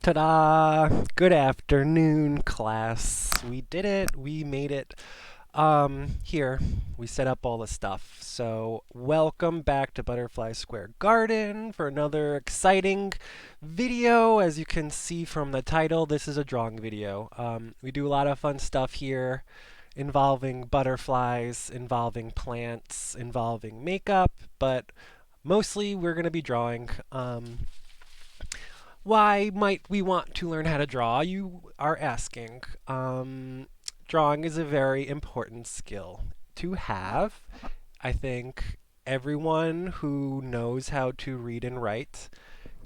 Ta-da! Good afternoon, class. We did it. We made it. Here, we set up all the stuff. So, welcome back to Butterfly Square Garden for another exciting video. As you can see from the title, this is a drawing video. We do a lot of fun stuff here involving butterflies, involving plants, involving makeup, but mostly we're going to be drawing. Why might we want to learn how to draw? You are asking. Drawing is a very important skill to have. I think everyone who knows how to read and write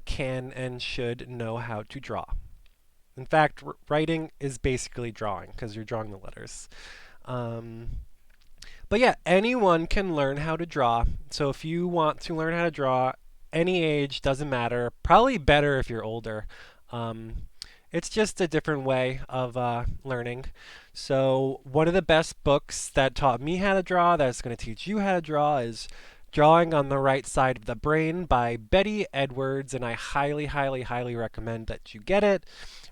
can and should know how to draw. In fact, writing is basically drawing because you're drawing the letters. Um, but yeah, anyone can learn how to draw. So if you want to learn how to draw, any age doesn't matter. Probably better if you're older. Um, it's just a different way of learning. So one of the best books that taught me how to draw, that's going to teach you how to draw, is Drawing on the Right Side of the Brain by Betty Edwards, and I highly, highly, highly recommend that you get it.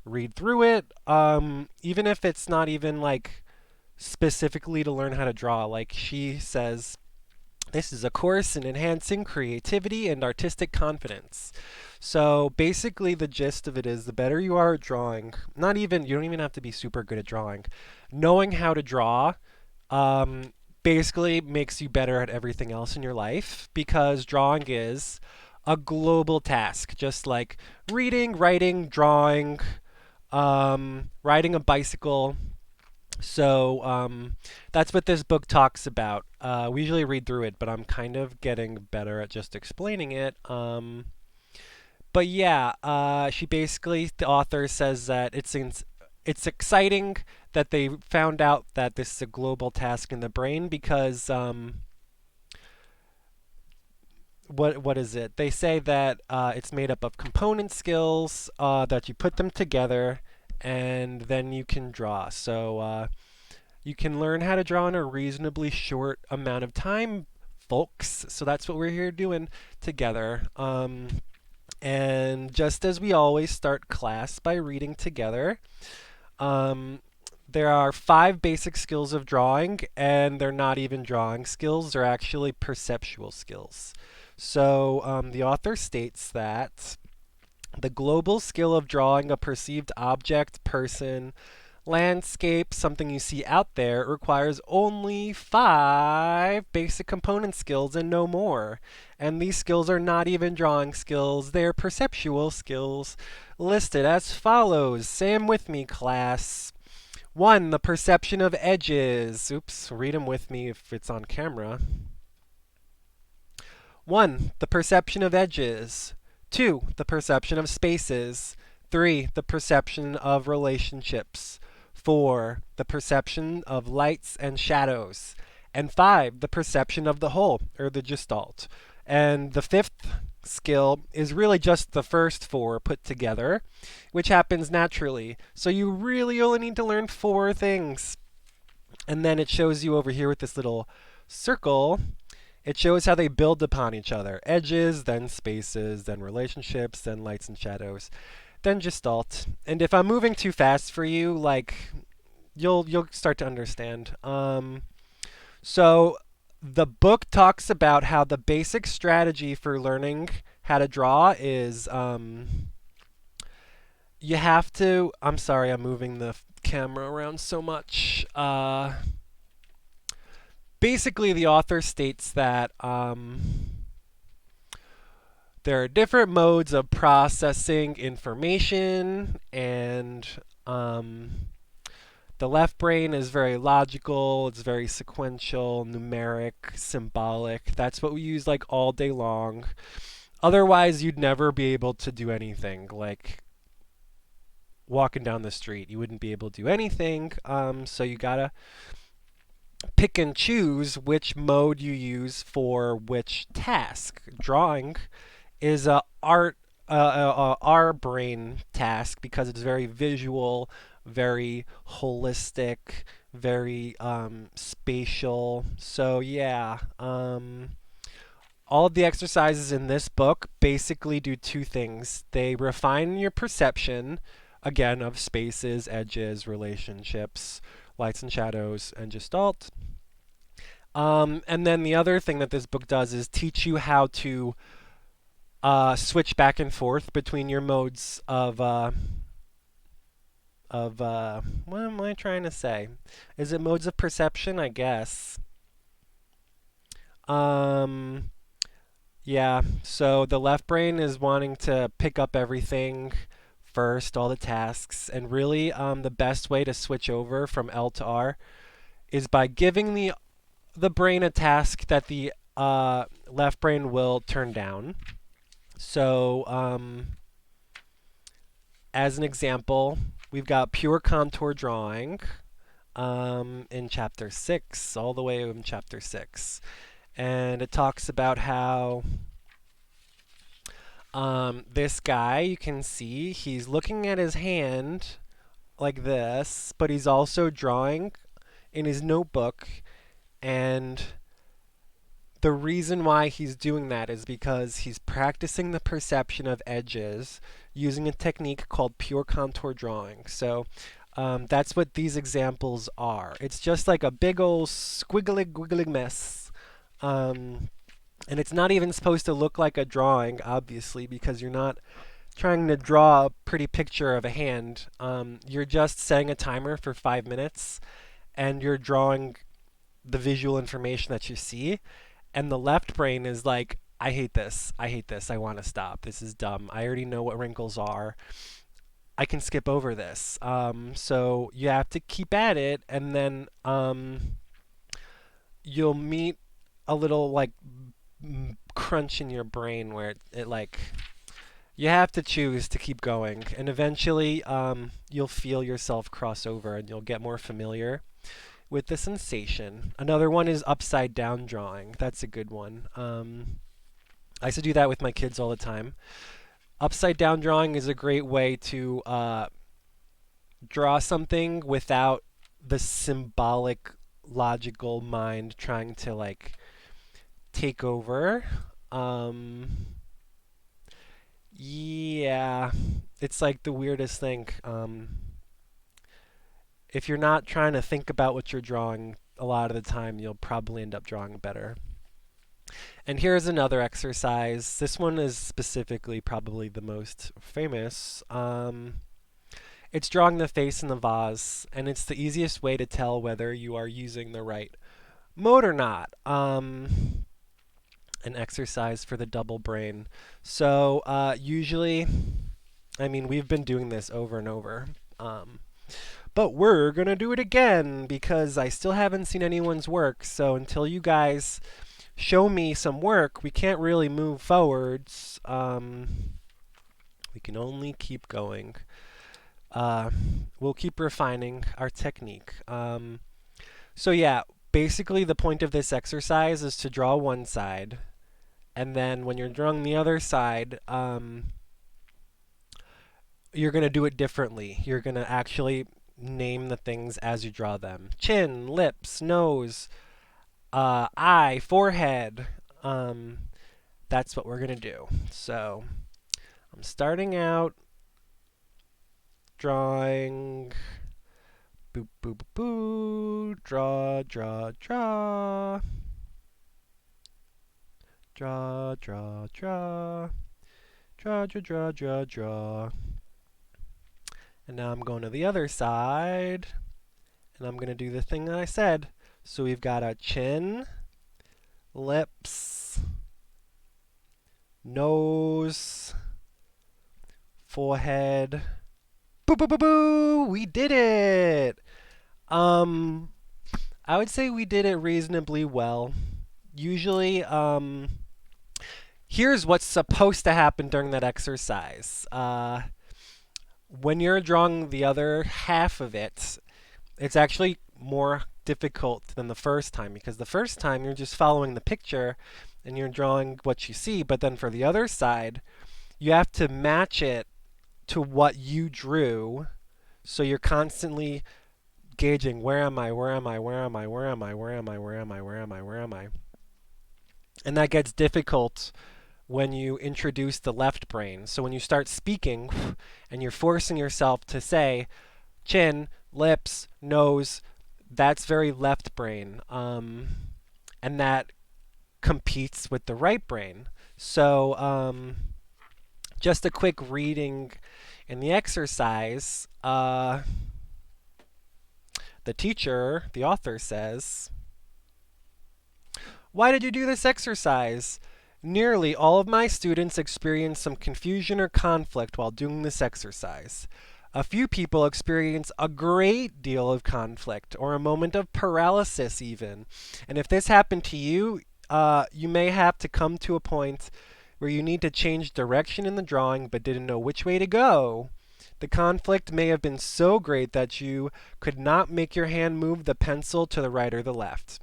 Read through it, even if it's not even like specifically to learn how to draw. Like she says, this is a course in enhancing creativity and artistic confidence. So basically, the gist of it is the better you are at drawing, you don't even have to be super good at drawing. Knowing how to draw basically makes you better at everything else in your life because drawing is a global task, just like reading, writing, drawing, riding a bicycle. So that's what this book talks about. We usually read through it, but I'm kind of getting better at just explaining it. But yeah, the author says that it's exciting that they found out that this is a global task in the brain because what is it? They say that it's made up of component skills that you put them together and then you can draw. So you can learn how to draw in a reasonably short amount of time, folks. So that's what we're here doing together. And just as we always start class by reading together, um, there are 5 basic skills of drawing, and they're not even drawing skills, they're actually perceptual skills. So the author states that the global skill of drawing a perceived object, person, landscape, something you see out there, requires only 5 basic component skills and no more. And these skills are not even drawing skills, they're perceptual skills listed as follows. Say 'em with me, class. 1. The perception of edges. Oops, read them with me if it's on camera. 1. The perception of edges. 2. The perception of spaces. 3. The perception of relationships. 4. The perception of lights and shadows. And 5. The perception of the whole, or the gestalt. And the 5th skill is really just the first 4 put together, which happens naturally. So you really only need to learn 4 things. And then it shows you over here with this little circle. It shows how they build upon each other. Edges, then spaces, then relationships, then lights and shadows, then gestalt. And if I'm moving too fast for you, like you'll start to understand. So the book talks about how the basic strategy for learning how to draw is you have to. I'm sorry, I'm moving the camera around so much. Basically, the author states that there are different modes of processing information, and the left brain is very logical, it's very sequential, numeric, symbolic. That's what we use like all day long. Otherwise, you'd never be able to do anything. Like walking down the street, you wouldn't be able to do anything. So you gotta pick and choose which mode you use for which task. Drawing is our brain task because it's very visual, very holistic, very spatial. So yeah, all of the exercises in this book basically do two things. They refine your perception, again, of spaces, edges, relationships, lights and shadows, and gestalt. And then the other thing that this book does is teach you how to switch back and forth between your modes of what am I trying to say? Is it modes of perception? I guess. Um, yeah. So the left brain is wanting to pick up everything first, all the tasks, and really, the best way to switch over from L to R is by giving the brain a task that the left brain will turn down. So, as an example, we've got pure contour drawing in chapter 6, all the way in chapter 6. And it talks about how this guy, you can see, he's looking at his hand like this, but he's also drawing in his notebook. And the reason why he's doing that is because he's practicing the perception of edges using a technique called pure contour drawing. So that's what these examples are. It's just like a big old squiggly, wiggly mess. And it's not even supposed to look like a drawing, obviously, because you're not trying to draw a pretty picture of a hand. You're just setting a timer for 5 minutes, and you're drawing the visual information that you see. And the left brain is like, I hate this. I hate this. I want to stop. This is dumb. I already know what wrinkles are. I can skip over this. So you have to keep at it, and then you'll meet a little like crunch in your brain where it like you have to choose to keep going, and eventually you'll feel yourself cross over, and you'll get more familiar with the sensation. Another one is upside down drawing. That's a good one. I used to do that with my kids all the time. Upside down drawing is a great way to draw something without the symbolic, logical mind trying to like take over. Yeah, it's like the weirdest thing. If you're not trying to think about what you're drawing, a lot of the time you'll probably end up drawing better. And here's another exercise. This one is specifically probably the most famous. It's drawing the face in the vase, and it's the easiest way to tell whether you are using the right mode or not. An exercise for the double brain. So usually, I mean, we've been doing this over and over. But we're going to do it again because I still haven't seen anyone's work. So until you guys show me some work, we can't really move forwards. We can only keep going. We'll keep refining our technique. So yeah, basically the point of this exercise is to draw one side. And then when you're drawing the other side, you're going to do it differently. You're going to actually name the things as you draw them. Chin, lips, nose, eye, forehead. That's what we're going to do. So I'm starting out drawing. Boop, boop, boop, boop. Draw, draw, draw. Draw, draw, draw. Draw, draw, draw, draw, draw. And now I'm going to the other side, and I'm going to do the thing that I said. So we've got a chin, lips, nose, forehead. Boo, boo, boo, boo! We did it! I would say we did it reasonably well. Usually, here's what's supposed to happen during that exercise. When you're drawing the other half of it, it's actually more difficult than the first time, because the first time you're just following the picture and you're drawing what you see, but then for the other side, you have to match it to what you drew, so you're constantly gauging, where am I, where am I, where am I, where am I, where am I, where am I, where am I, where am I? And that gets difficult when you introduce the left brain. So when you start speaking and you're forcing yourself to say chin, lips, nose, that's very left brain. And that competes with the right brain. So just a quick reading in the exercise. The teacher, the author says, "Why did you do this exercise? Nearly all of my students experience some confusion or conflict while doing this exercise. A few people experience a great deal of conflict or a moment of paralysis even. And if this happened to you, you may have to come to a point where you need to change direction in the drawing but didn't know which way to go. The conflict may have been so great that you could not make your hand move the pencil to the right or the left.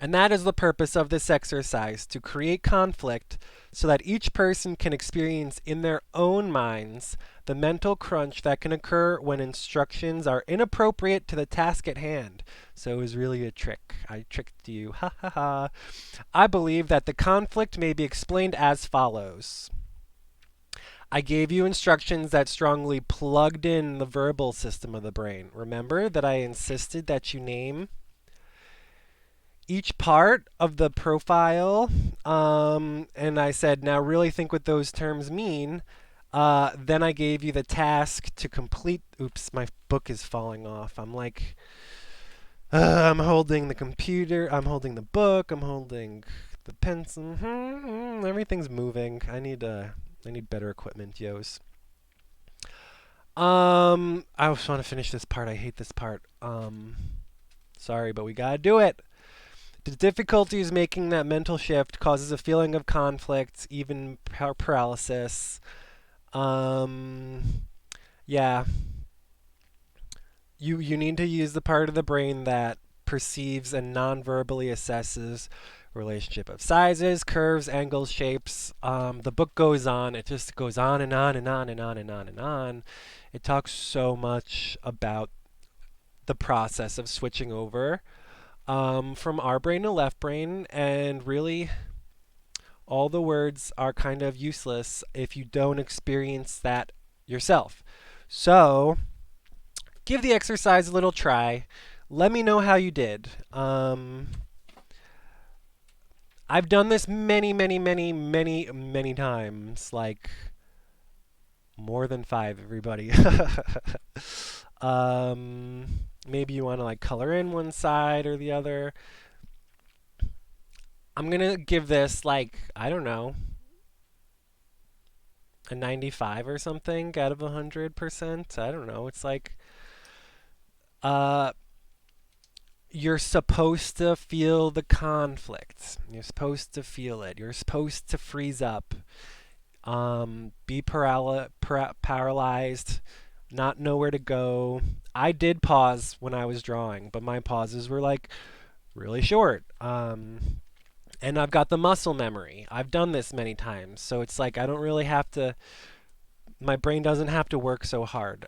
And that is the purpose of this exercise, to create conflict so that each person can experience in their own minds the mental crunch that can occur when instructions are inappropriate to the task at hand." So it was really a trick. I tricked you. Ha ha ha. "I believe that the conflict may be explained as follows. I gave you instructions that strongly plugged in the verbal system of the brain. Remember that I insisted that you name each part of the profile, and I said, now really think what those terms mean. Then I gave you the task to complete. Oops, my book is falling off. I'm like, I'm holding the computer, I'm holding the book, I'm holding the pencil. Everything's moving. I need better equipment, yos. I just want to finish this part. I hate this part. Sorry, but we gotta do it. The difficulties making that mental shift causes a feeling of conflict, even paralysis. Yeah, you need to use the part of the brain that perceives and non-verbally assesses relationship of sizes, curves, angles, shapes. The book goes on. It just goes on and on and on and on and on and on. It talks so much about the process of switching over from our brain to left brain, and really all the words are kind of useless if you don't experience that yourself. So give the exercise a little try. Let me know how you did. I've done this many, many, many, many, many times, like more than 5, everybody. Maybe you want to like color in one side or the other. I'm going to give this like, I don't know, a 95 or something out of 100%. I don't know. It's like uh you're supposed to feel the conflict. You're supposed to feel it. You're supposed to freeze up. Be paralyzed, not know where to go. I did pause when I was drawing, but my pauses were like really short. And I've got the muscle memory. I've done this many times, so it's like I don't really have to. My brain doesn't have to work so hard.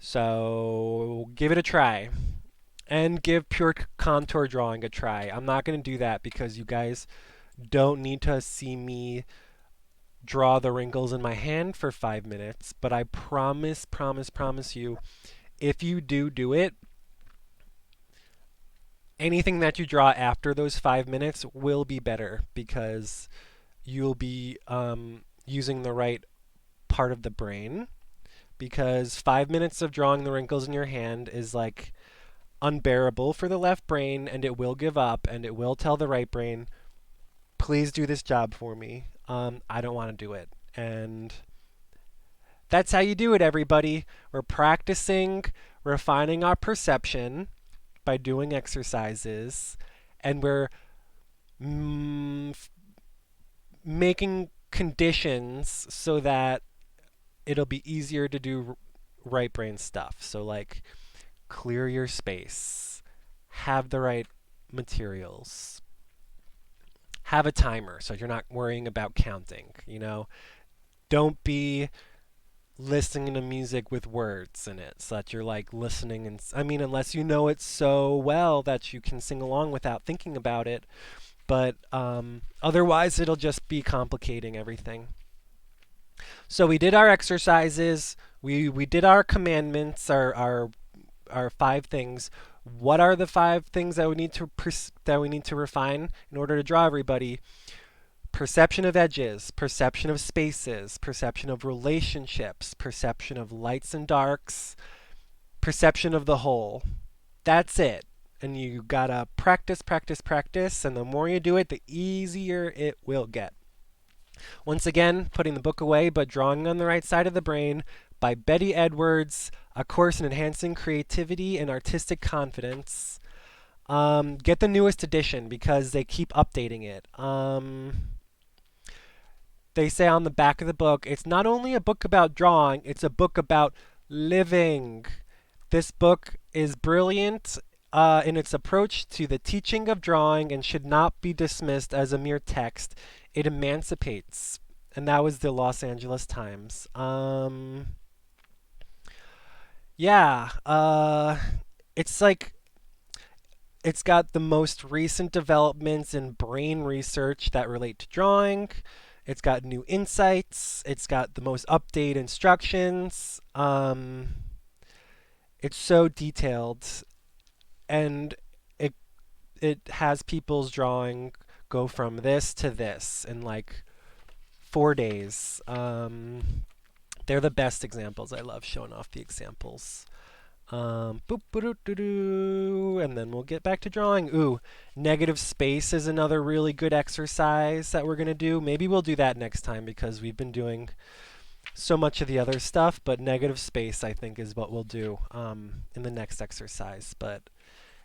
So give it a try. And give pure contour drawing a try. I'm not going to do that because you guys don't need to see me draw the wrinkles in my hand for 5 minutes. But I promise, promise, promise you, if you do it, anything that you draw after those 5 minutes will be better because you'll be using the right part of the brain. Because 5 minutes of drawing the wrinkles in your hand is like unbearable for the left brain, and it will give up, and it will tell the right brain, please do this job for me. I don't want to do it. And that's how you do it, everybody. We're practicing refining our perception by doing exercises, and we're making conditions so that it'll be easier to do right brain stuff. So like clear your space, have the right materials, have a timer so you're not worrying about counting, Don't be listening to music with words in it so that you're like listening and I mean unless you know it so well that you can sing along without thinking about it, but otherwise it'll just be complicating everything. So we did our exercises, we did our commandments, our five things. What are the five things that we need to refine in order to draw everybody? Perception of edges, perception of spaces, perception of relationships, perception of lights and darks, perception of the whole. That's it. And you gotta practice, practice, practice, and the more you do it, the easier it will get. Once again, putting the book away, but drawing on the right side of the brain by Betty Edwards, a course in enhancing creativity and artistic confidence. Get the newest edition because they keep updating it. They say on the back of the book, it's not only a book about drawing, it's a book about living. This book is brilliant in its approach to the teaching of drawing and should not be dismissed as a mere text. It emancipates. And that was the Los Angeles Times. Yeah, it's like it's got the most recent developments in brain research that relate to drawing. It's got new insights. It's got the most updated instructions. It's so detailed, and it it has people's drawing go from this to this in like 4 days. They're the best examples. I love showing off the examples. Boop, doo doo doo, and then we'll get back to drawing. Ooh, negative space is another really good exercise that we're gonna do. Maybe we'll do that next time because we've been doing so much of the other stuff. But negative space, I think, is what we'll do in the next exercise. But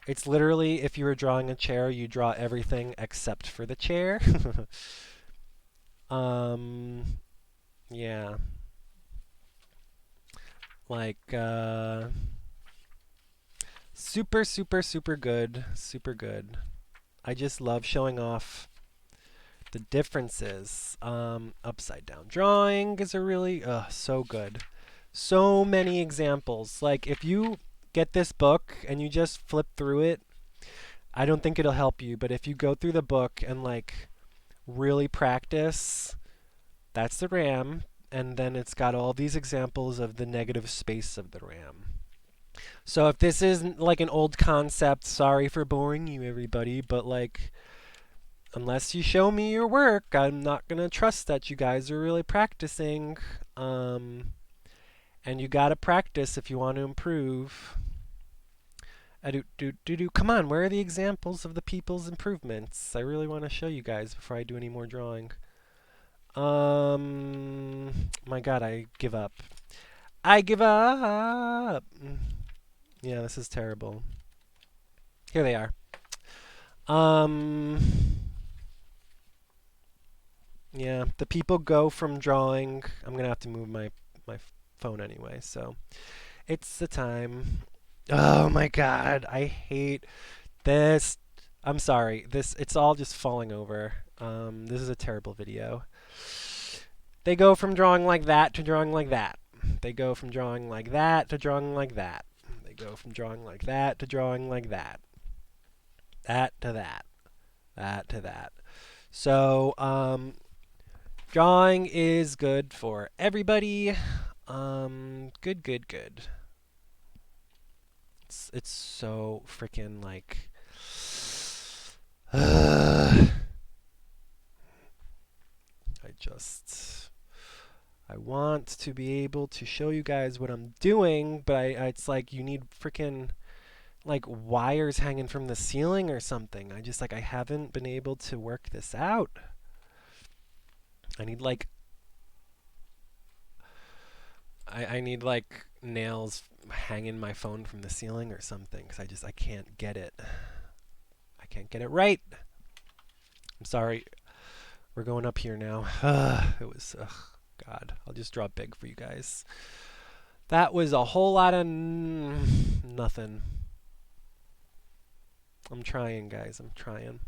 it's literally if you were drawing a chair, you draw everything except for the chair. um, yeah, like. Super, super, super good. Super good. I just love showing off the differences. Upside down drawing is a really, so good. So many examples. Like, if you get this book and you just flip through it, I don't think it'll help you. But if you go through the book and, like, really practice, that's the RAM. And then it's got all these examples of the negative space of the RAM. So if this is like an old concept, sorry for boring you everybody, but like unless you show me your work, I'm not going to trust that you guys are really practicing. And you got to practice if you want to improve. Come on, where are the examples of the people's improvements? I really want to show you guys before I do any more drawing. My god, I give up. I give up. Yeah, this is terrible. Here they are. Yeah, the people go from drawing. I'm gonna have to move my phone anyway, so it's the time. Oh my god, I hate this. I'm sorry. It's all just falling over. This is a terrible video. They go from drawing like that to drawing like that. They go from drawing like that to drawing like that. They go from drawing like that to drawing like that. That to that. That to that. So, drawing is good for everybody. Good, good, good. It's so freaking like. I want to be able to show you guys what I'm doing, but it's like you need freaking like wires hanging from the ceiling or something. I haven't been able to work this out. I need like I need like nails hanging my phone from the ceiling or something because I can't get it. I can't get it right. I'm sorry. We're going up here now. It was God. I'll just draw big for you guys. That was a whole lot of nothing. I'm trying, guys. I'm trying.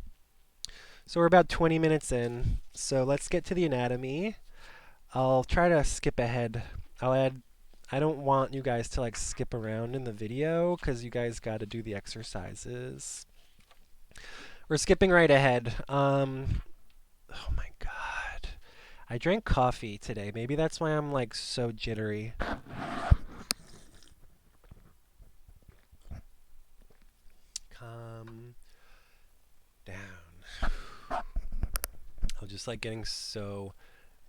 So we're about 20 minutes in. So let's get to the anatomy. I'll try to skip ahead I'll add. I don't want you guys to like skip around in the video because you guys got to do the exercises. We're skipping right ahead. Oh my God. I drank coffee today. Maybe that's why I'm like so jittery. Calm down. I'm just like getting so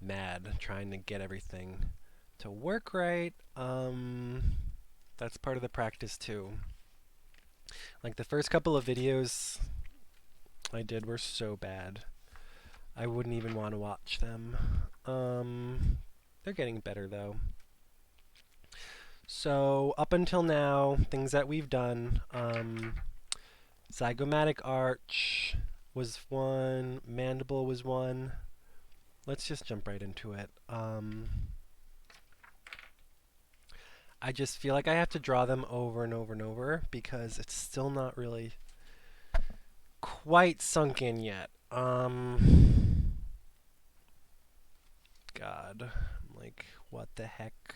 mad trying to get everything to work right. That's part of the practice too. Like the first couple of videos I did were so bad. I wouldn't even want to watch them. They're getting better though. So up until now, things that we've done, zygomatic arch was one, mandible was one. Let's just jump right into it. I just feel like I have to draw them over and over and over because it's still not really quite sunk in yet. God, I'm like, what the heck?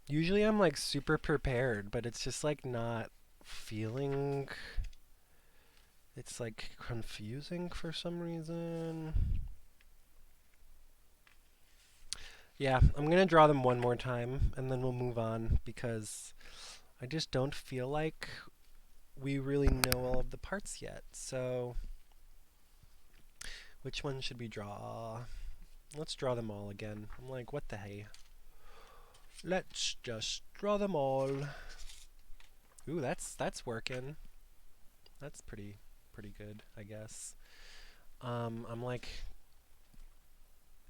Usually I'm like super prepared, but it's just like not feeling. It's like confusing for some reason. Yeah, I'm gonna draw them one more time and then we'll move on because I just don't feel like we really know all of the parts yet. So, which one should we draw? Let's draw them all again. I'm like, what the hey? Let's just draw them all. Ooh, that's working. That's pretty good, I guess. I'm like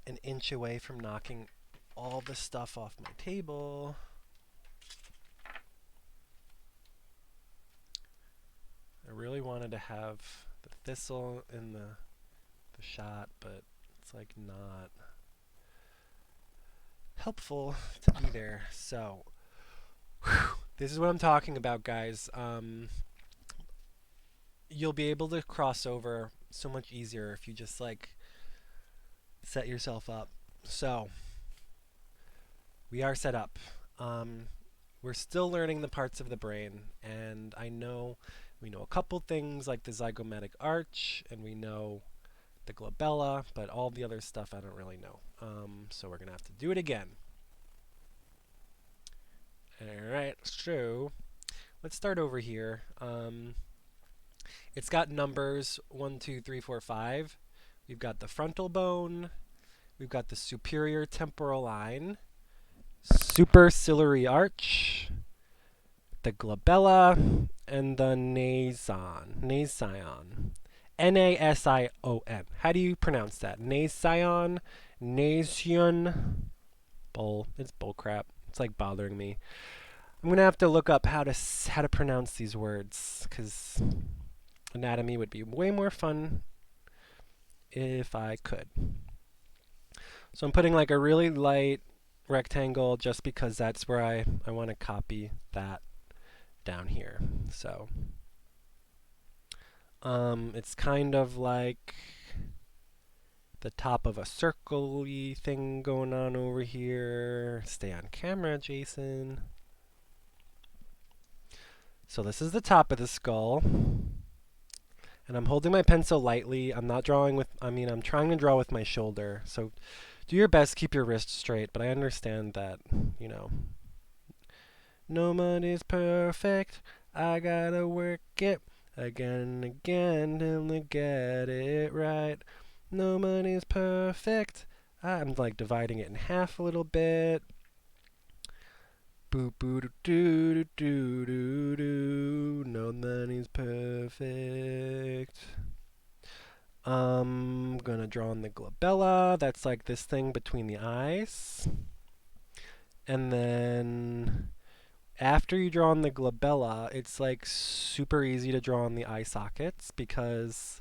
an inch away from knocking all the stuff off my table. I really wanted to have the thistle in the shot, but it's like not helpful to be there. So, this is what I'm talking about, guys. You'll be able to cross over so much easier if you just like set yourself up. So, we are set up. We're still learning the parts of the brain, and I know we know a couple things like the zygomatic arch, and we know the glabella, but all the other stuff I don't really know. So we're going to have to do it again. Alright, so let's start over here. It's got numbers 1, 2, 3, 4, 5. We've got the frontal bone. We've got the superior temporal line, superciliary arch, the glabella, and the nasion. Nasion. How do you pronounce that? Nasion? Nasion? It's bull crap. It's like bothering me. I'm gonna have to look up how to pronounce these words because anatomy would be way more fun if I could. So I'm putting like a really light rectangle just because that's where I want to copy that down here. So it's kind of like the top of a circle-y thing going on over here. Stay on camera, Jason. So this is the top of the skull. And I'm holding my pencil lightly. I'm not drawing with, I'm trying to draw with my shoulder. So do your best, keep your wrist straight, but I understand that, no one is perfect. I gotta work it again and again till I get it right. No one is perfect. I'm like dividing it in half a little bit. Boo boo doo doo doo doo doo. No one is perfect. I'm gonna draw on the glabella. That's like this thing between the eyes. And then after you draw on the glabella, it's like super easy to draw on the eye sockets because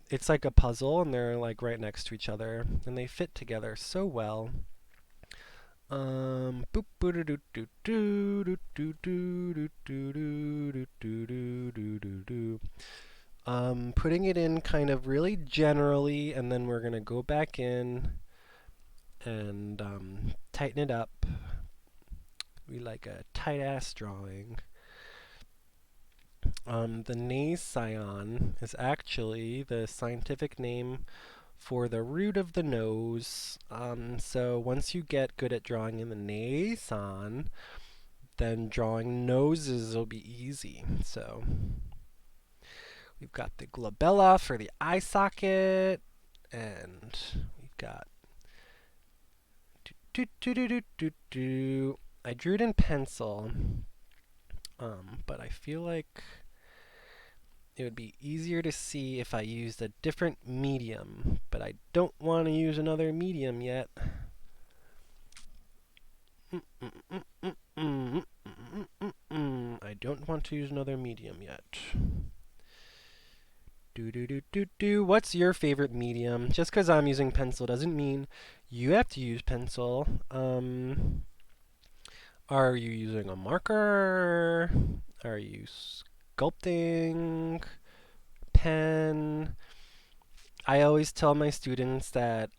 it's like a puzzle and they're like right next to each other and they fit together so well. Boop boo doo doo doo doo doo doo doo doo doo doo doo. Putting it in kind of really generally, and then we're gonna go back in and tighten it up. We like a tight-ass drawing. The nase scion is actually the scientific name for the root of the nose. So once you get good at drawing in the nason, then drawing noses will be easy. So we've got the glabella for the eye socket, and we've got I drew it in pencil, but I feel like it would be easier to see if I used a different medium, but I don't want to use another medium yet. I don't want to use another medium yet. What's your favorite medium? Just because I'm using pencil doesn't mean you have to use pencil. Are you using a marker? Are you sculpting? Pen? I always tell my students that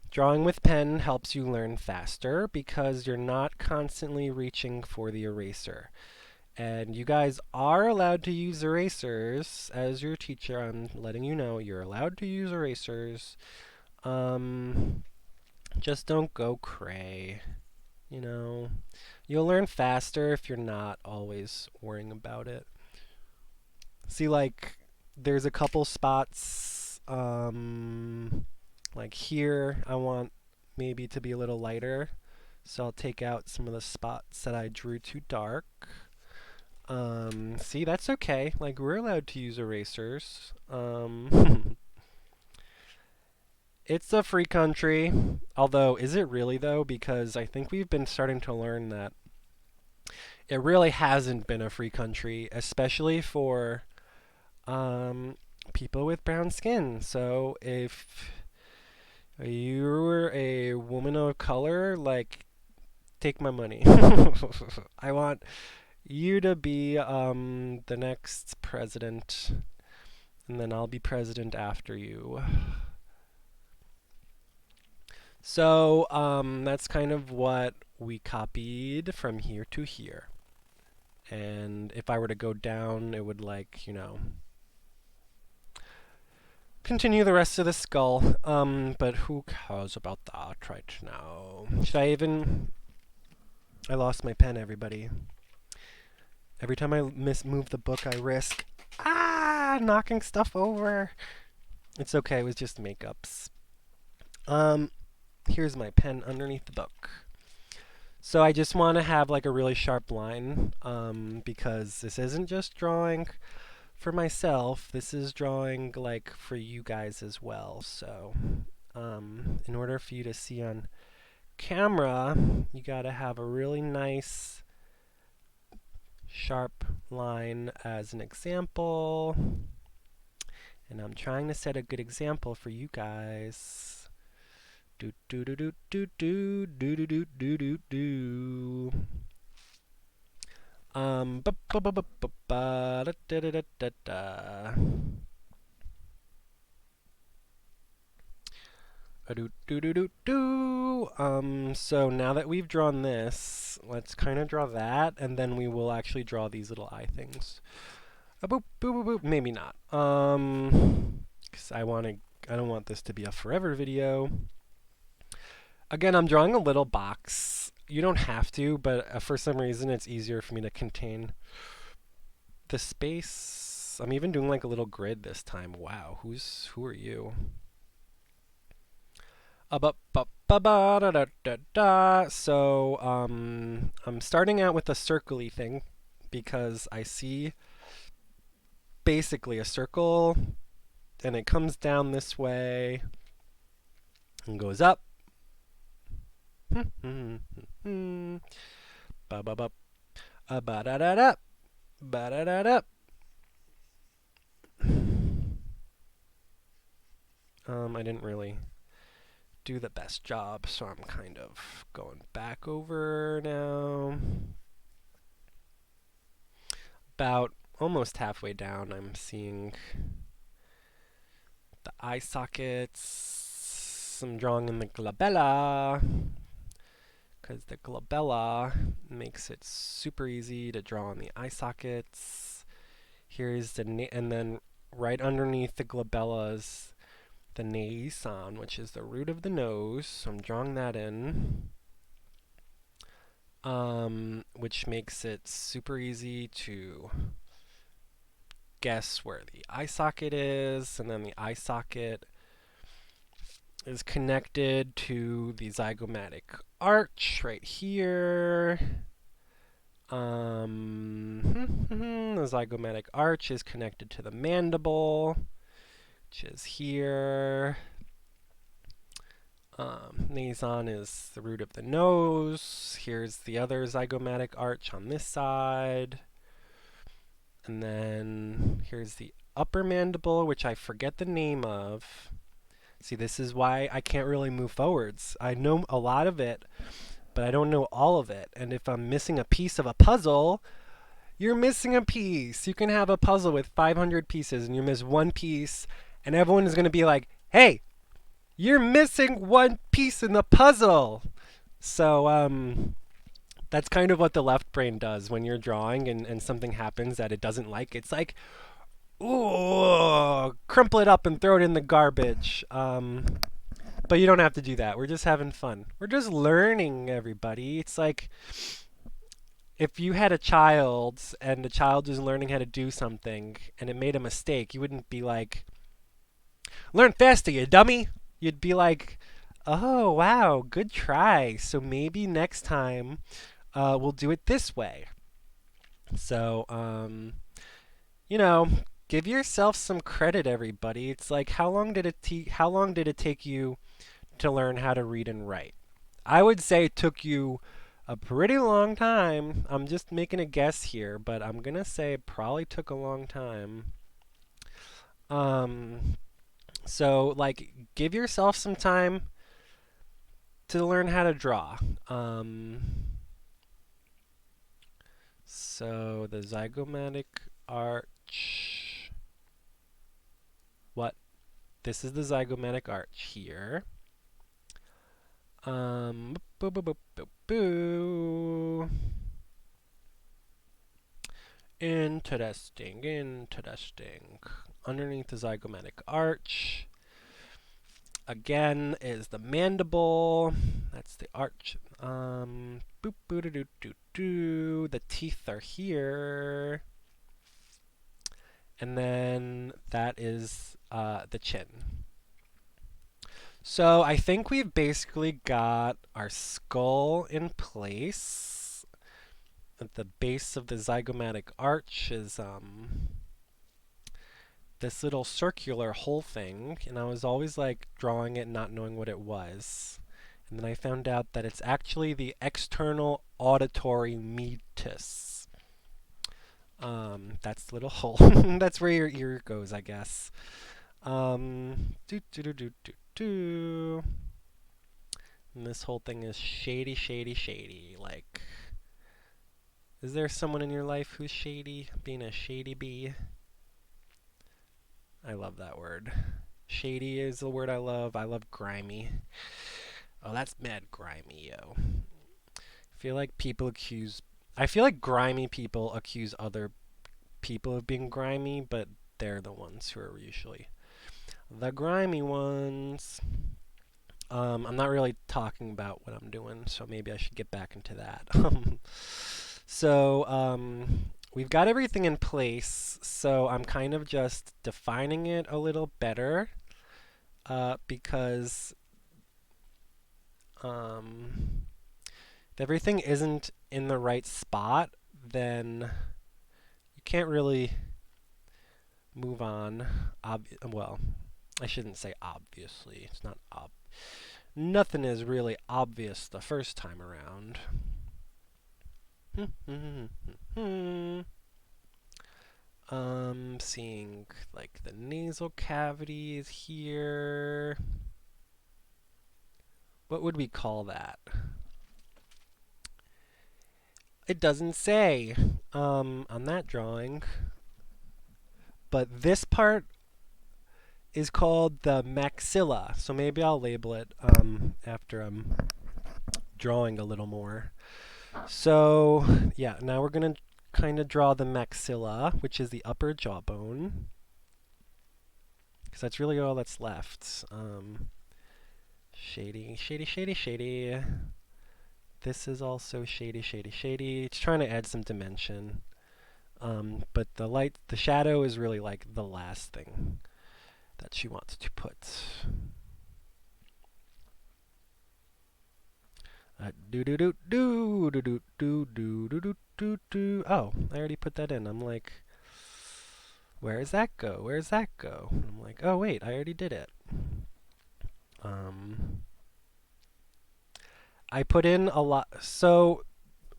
drawing with pen helps you learn faster because you're not constantly reaching for the eraser. And you guys are allowed to use erasers. As your teacher, I'm letting you know you're allowed to use erasers. Just don't go cray. You know, you'll learn faster if you're not always worrying about it. See, like, there's a couple spots, like here, I want maybe to be a little lighter. So I'll take out some of the spots that I drew too dark. See, that's okay. Like, we're allowed to use erasers. It's a free country. Although, is it really, though? Because I think we've been starting to learn that it really hasn't been a free country, especially for people with brown skin. So if you're a woman of color, like, take my money. I want you to be the next president, and then I'll be president after you. So that's kind of what we copied from here to here. And if I were to go down, it would, like, you know, continue the rest of the skull. But who cares about that right now? Should I even... I lost my pen, everybody. Every time I move the book, I risk knocking stuff over. It's okay, it was just makeups. Here's my pen underneath the book. So I just want to have like a really sharp line, because this isn't just drawing for myself, this is drawing like for you guys as well. So in order for you to see on camera, you gotta have a really nice sharp line as an example. And I'm trying to set a good example for you guys. Do do do do do do do do do do do do. Ba ba ba ba ba ba da da da da da. Do do do do do. So now that we've drawn this, let's kind of draw that, and then we will actually draw these little eye things. Boop boop boop boop. Maybe not. Because I don't want this to be a forever video. Again, I'm drawing a little box. You don't have to, but for some reason it's easier for me to contain the space. I'm even doing like a little grid this time. Wow, who are you? So I'm starting out with a circle-y thing because I see basically a circle and it comes down this way and goes up. I didn't really do the best job, so I'm kind of going back over now. About almost halfway down, I'm seeing the eye sockets. I'm drawing in the glabella because the glabella makes it super easy to draw on the eye sockets. Here's and then right underneath the glabella is the nason, which is the root of the nose. So I'm drawing that in, which makes it super easy to guess where the eye socket is, and then the eye socket is connected to the zygomatic arch right here. The zygomatic arch is connected to the mandible, which is here. Nason is the root of the nose. Here's the other zygomatic arch on this side. And then here's the upper mandible, which I forget the name of. See, this is why I can't really move forwards. I know a lot of it, but I don't know all of it. And if I'm missing a piece of a puzzle, you're missing a piece. You can have a puzzle with 500 pieces and you miss one piece, and everyone is going to be like, hey, you're missing one piece in the puzzle. So, that's kind of what the left brain does when you're drawing and something happens that it doesn't like. It's like, ooh, crumple it up and throw it in the garbage. But you don't have to do that. We're just having fun. We're just learning, everybody. It's like if you had a child and the child was learning how to do something and it made a mistake, you wouldn't be like, learn faster, you dummy. You'd be like, oh, wow, good try. So maybe next time we'll do it this way. So, you know, give yourself some credit, everybody. It's like, how long did it take you to learn how to read and write? I would say it took you a pretty long time. I'm just making a guess here, but I'm gonna say it probably took a long time. Um, so like, give yourself some time to learn how to draw. So the zygomatic arch. What? This is the zygomatic arch here. Boo, boo, boo, boo, boo. Interesting, interesting. Underneath the zygomatic arch, again, is the mandible. That's the arch. Boop, boo, doo, doo, doo, doo. The teeth are here. And then that is the chin. So I think we've basically got our skull in place. At the base of the zygomatic arch is this little circular hole thing, and I was always like drawing it not knowing what it was. And then I found out that it's actually the external auditory meatus. That's the little hole. That's where your ear goes, I guess. Do do do do do do. And this whole thing is shady, shady, shady. Like, is there someone in your life who's shady? Being a shady bee? I love that word. Shady is the word I love. I love grimy. Oh, that's mad grimy, yo. I feel like grimy people accuse other people of being grimy, but they're the ones who are usually the grimy ones. I'm not really talking about what I'm doing, so maybe I should get back into that. So, we've got everything in place, so I'm kind of just defining it a little better because if everything isn't in the right spot, then you can't really move on. Well, I shouldn't say obviously. It's not nothing is really obvious the first time around. Seeing like the nasal cavity is here. What would we call that? It doesn't say on that drawing. But this part is called the maxilla. So maybe I'll label it after I'm drawing a little more. So yeah, now we're going to kind of draw the maxilla, which is the upper jawbone, because that's really all that's left. Shady, shady, shady, shady. This is also shady, shady, shady. It's trying to add some dimension. But the shadow is really like the last thing that she wants to put. Do do do do do do do do do do do do. Oh, I already put that in. I'm like, where does that go? Where does that go? And I'm like, oh wait, I already did it. I put in a lot. So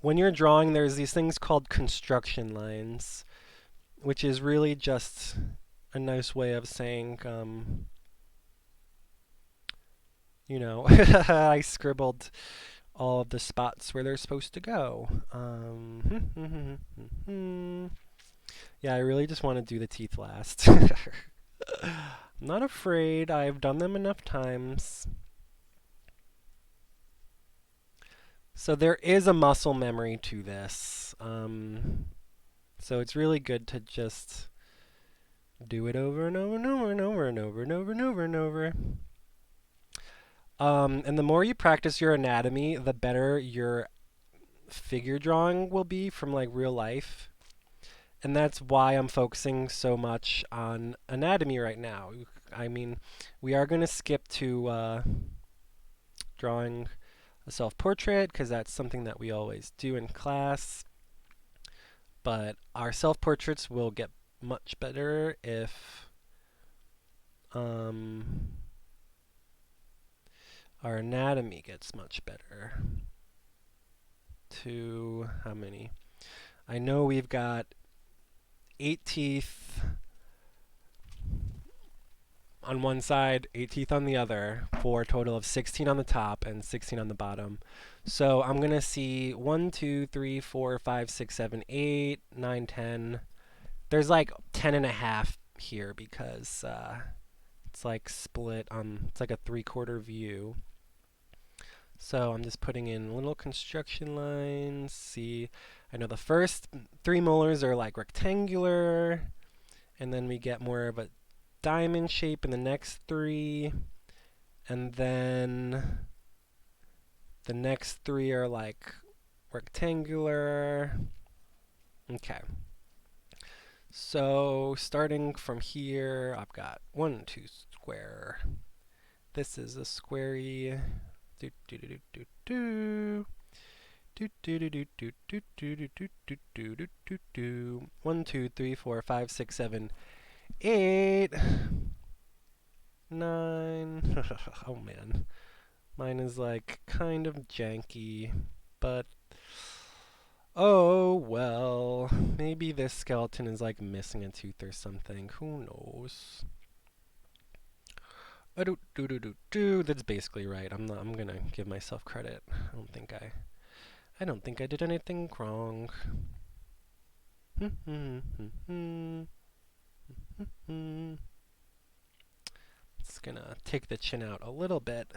when you're drawing, there's these things called construction lines, which is really just a nice way of saying, I scribbled all of the spots where they're supposed to go. Yeah, I really just want to do the teeth last. I'm not afraid. I've done them enough times. So there is a muscle memory to this. So it's really good to just do it over and over and over and over and over and over and over and over. And the more you practice your anatomy, the better your figure drawing will be from like real life. And that's why I'm focusing so much on anatomy right now. I mean, we are going to skip to drawing a self-portrait because that's something that we always do in class. But our self-portraits will get much better if our anatomy gets much better. To how many? I know we've got 8 teeth on one side, 8 teeth on the other, for a total of 16 on the top and 16 on the bottom. So I'm going to see 1, 2, 3, 4, 5, 6, 7, 8, 9, 10. There's like 10 and a half here because it's like split on, it's like a 3/4 view. So I'm just putting in little construction lines. See, I know the first 3 molars are like rectangular, and then we get more of a diamond shape in the next 3, and then the next 3 are like rectangular. Okay. So starting from here, I've got 1, 2 square. This is a squarey. Do do do do do. Do do do do do do do do do do do do do. 1, 2, 3, 4, 5, 6, 7, 8, 9. Oh man, mine is like kind of janky, but oh well. Maybe this skeleton is like missing a tooth or something. Who knows? Do do do do do. That's basically right. I'm gonna give myself credit. I don't think I did anything wrong. It's gonna take the chin out a little bit.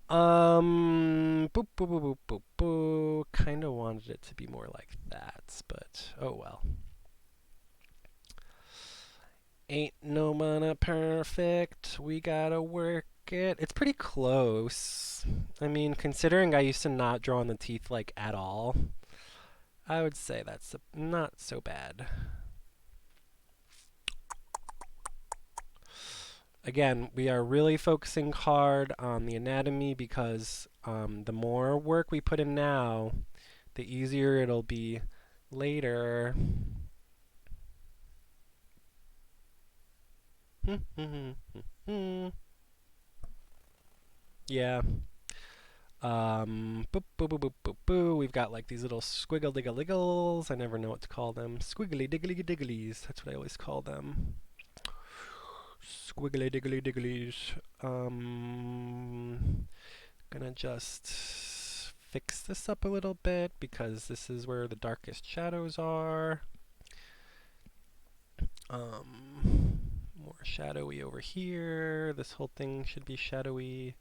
Boop boop boop boop boop boop. Kind of wanted it to be more like that, but oh well. Ain't no mana perfect. We gotta work it. It's pretty close. I mean, considering I used to not draw on the teeth like at all, I would say that's not so bad. Again, we are really focusing hard on the anatomy because the more work we put in now, the easier it'll be later. Yeah. Boop, boop, boop, boop, boop, boo. We've got like these little squiggle diggle liggles. I never know what to call them. Squiggly diggly digglies. That's what I always call them. Squiggly diggly digglies. Gonna just fix this up a little bit because this is where the darkest shadows are. more shadowy over here. This whole thing should be shadowy.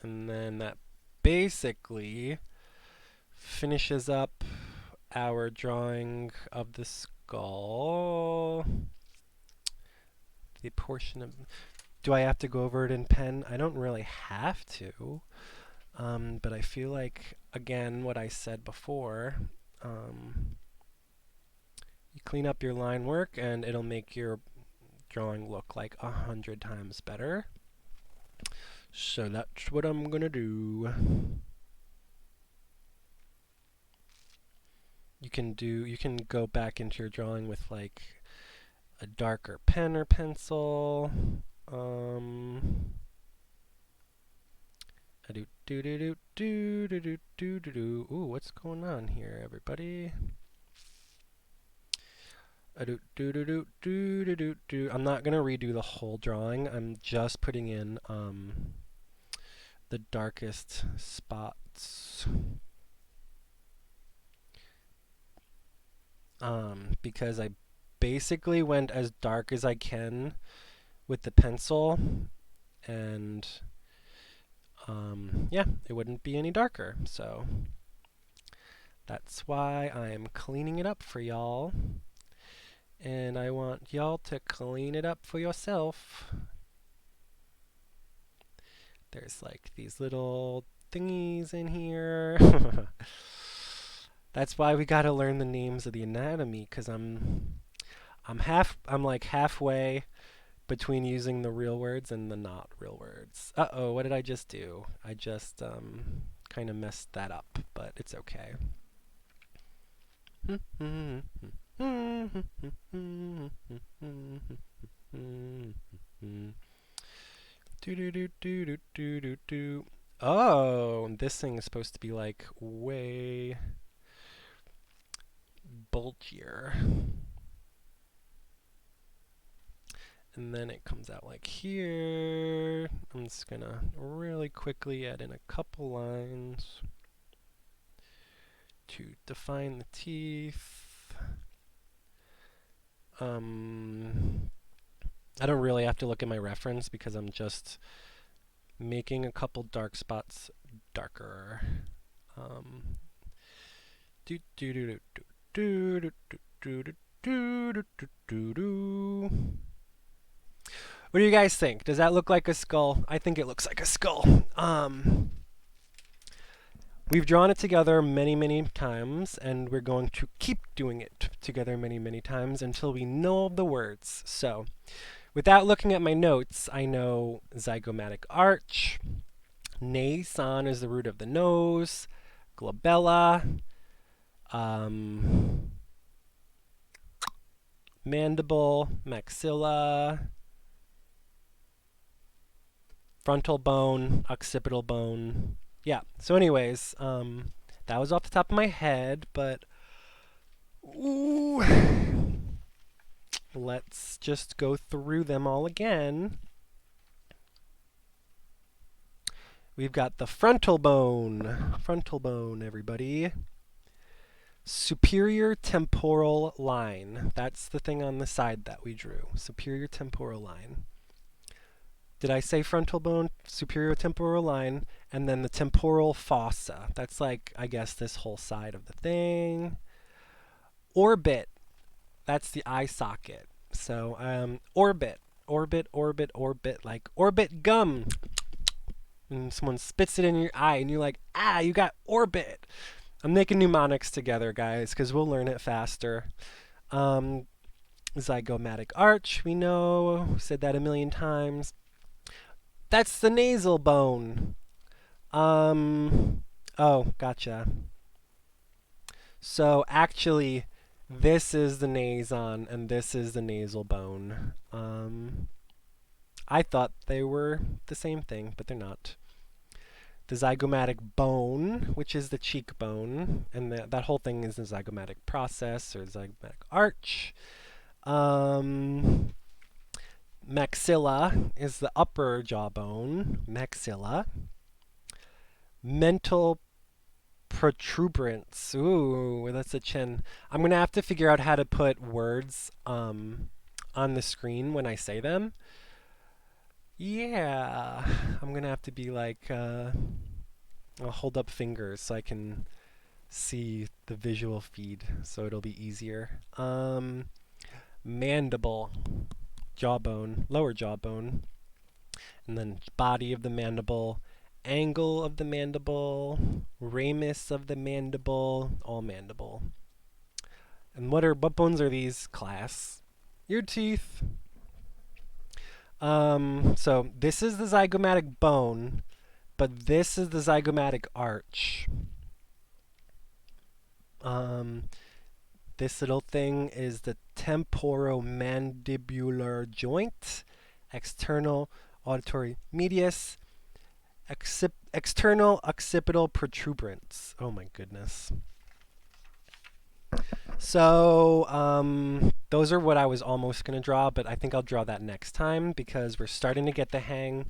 And then that basically finishes up our drawing of the skull. The portion of... Do I have to go over it in pen? I don't really have to. But I feel like, again, what I said before, you clean up your line work and it'll make your drawing look like 100 times better. So that's what I'm gonna do. You can go back into your drawing with like a darker pen or pencil. Ooh, what's going on here, everybody? I'm not gonna redo the whole drawing. I'm just putting in the darkest spots. Because I basically went as dark as I can with the pencil, and yeah, it wouldn't be any darker. So that's why I'm cleaning it up for y'all. And I want y'all to clean it up for yourself. There's like these little thingies in here. That's why we gotta learn the names of the anatomy, because I'm like halfway between using the real words and the not real words. Uh-oh, what did I just do? I just kind of messed that up, but it's okay. Oh, this thing is supposed to be like way bulgier. And then it comes out like here. I'm just gonna really quickly add in a couple lines to define the teeth. I don't really have to look at my reference because I'm just making a couple dark spots darker. What do you guys think? Does that look like a skull? I think it looks like a skull. We've drawn it together many, many times, and we're going to keep doing it together many, many times until we know the words. So, without looking at my notes, I know zygomatic arch, nason is the root of the nose, glabella, mandible, maxilla, frontal bone, occipital bone. Yeah, so anyways, that was off the top of my head, but ooh, let's just go through them all again. We've got the frontal bone, everybody. Superior temporal line. That's the thing on the side that we drew. Superior temporal line. Did I say frontal bone? Superior temporal line. And then the temporal fossa. That's like, I guess, this whole side of the thing. Orbit. That's the eye socket. So, orbit. Orbit, like orbit gum. And someone spits it in your eye, and you're like, ah, you got orbit. I'm making mnemonics together, guys, because we'll learn it faster. Zygomatic arch, we know. We said that a million times. That's the nasal bone. Oh, gotcha. So actually, this is the nason, and this is the nasal bone. I thought they were the same thing, but they're not. The zygomatic bone, which is the cheekbone, and that whole thing is the zygomatic process, or zygomatic arch. Maxilla is the upper jawbone, maxilla. Mental protuberance. Ooh, that's a chin. I'm going to have to figure out how to put words on on the screen when I say them. Yeah, I'm gonna have to be like, I'll hold up fingers so I can see the visual feed, so it'll be easier. Mandible, jawbone, lower jawbone, and then body of the mandible, angle of the mandible, ramus of the mandible, all mandible. And what bones are these, class? Your teeth. So this is the zygomatic bone, but this is the zygomatic arch. Um, this little thing is the temporomandibular joint, external auditory medius, external occipital protuberance. Oh my goodness. So those are what I was almost going to draw, but I think I'll draw that next time because we're starting to get the hang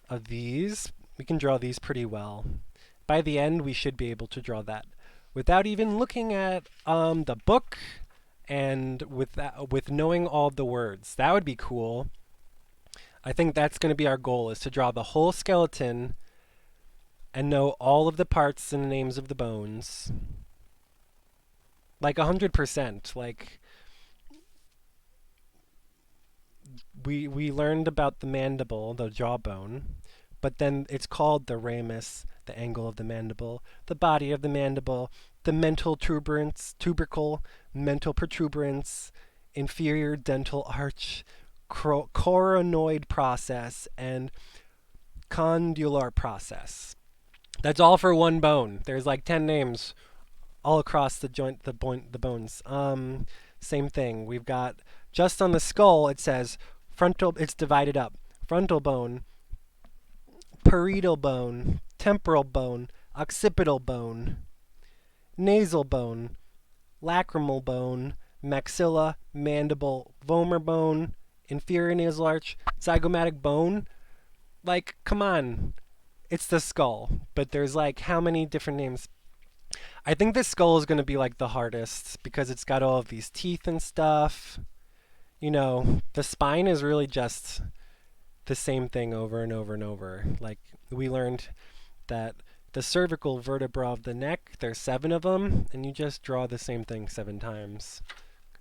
of these. We can draw these pretty well. By the end, we should be able to draw that without even looking at the book and with knowing all the words. That would be cool. I think that's going to be our goal, is to draw the whole skeleton and know all of the parts and the names of the bones. Like 100%. Like we learned about the mandible, the jawbone, but then it's called the ramus, the angle of the mandible, the body of the mandible, the mental tubercle, mental protuberance, inferior dental arch, coronoid process, and condylar process. That's all for one bone. There's like 10 names all across the joint, the bones. Same thing. We've got just on the skull. It says frontal. It's divided up. Frontal bone, parietal bone, temporal bone, occipital bone, nasal bone, lacrimal bone, maxilla, mandible, vomer bone, inferior nasal arch, zygomatic bone. Like, come on. It's the skull, but there's like how many different names? I think this skull is going to be like the hardest because it's got all of these teeth and stuff. You know, the spine is really just the same thing over and over and over. Like, we learned that the cervical vertebra of the neck, there's 7 of them, and you just draw the same thing 7 times.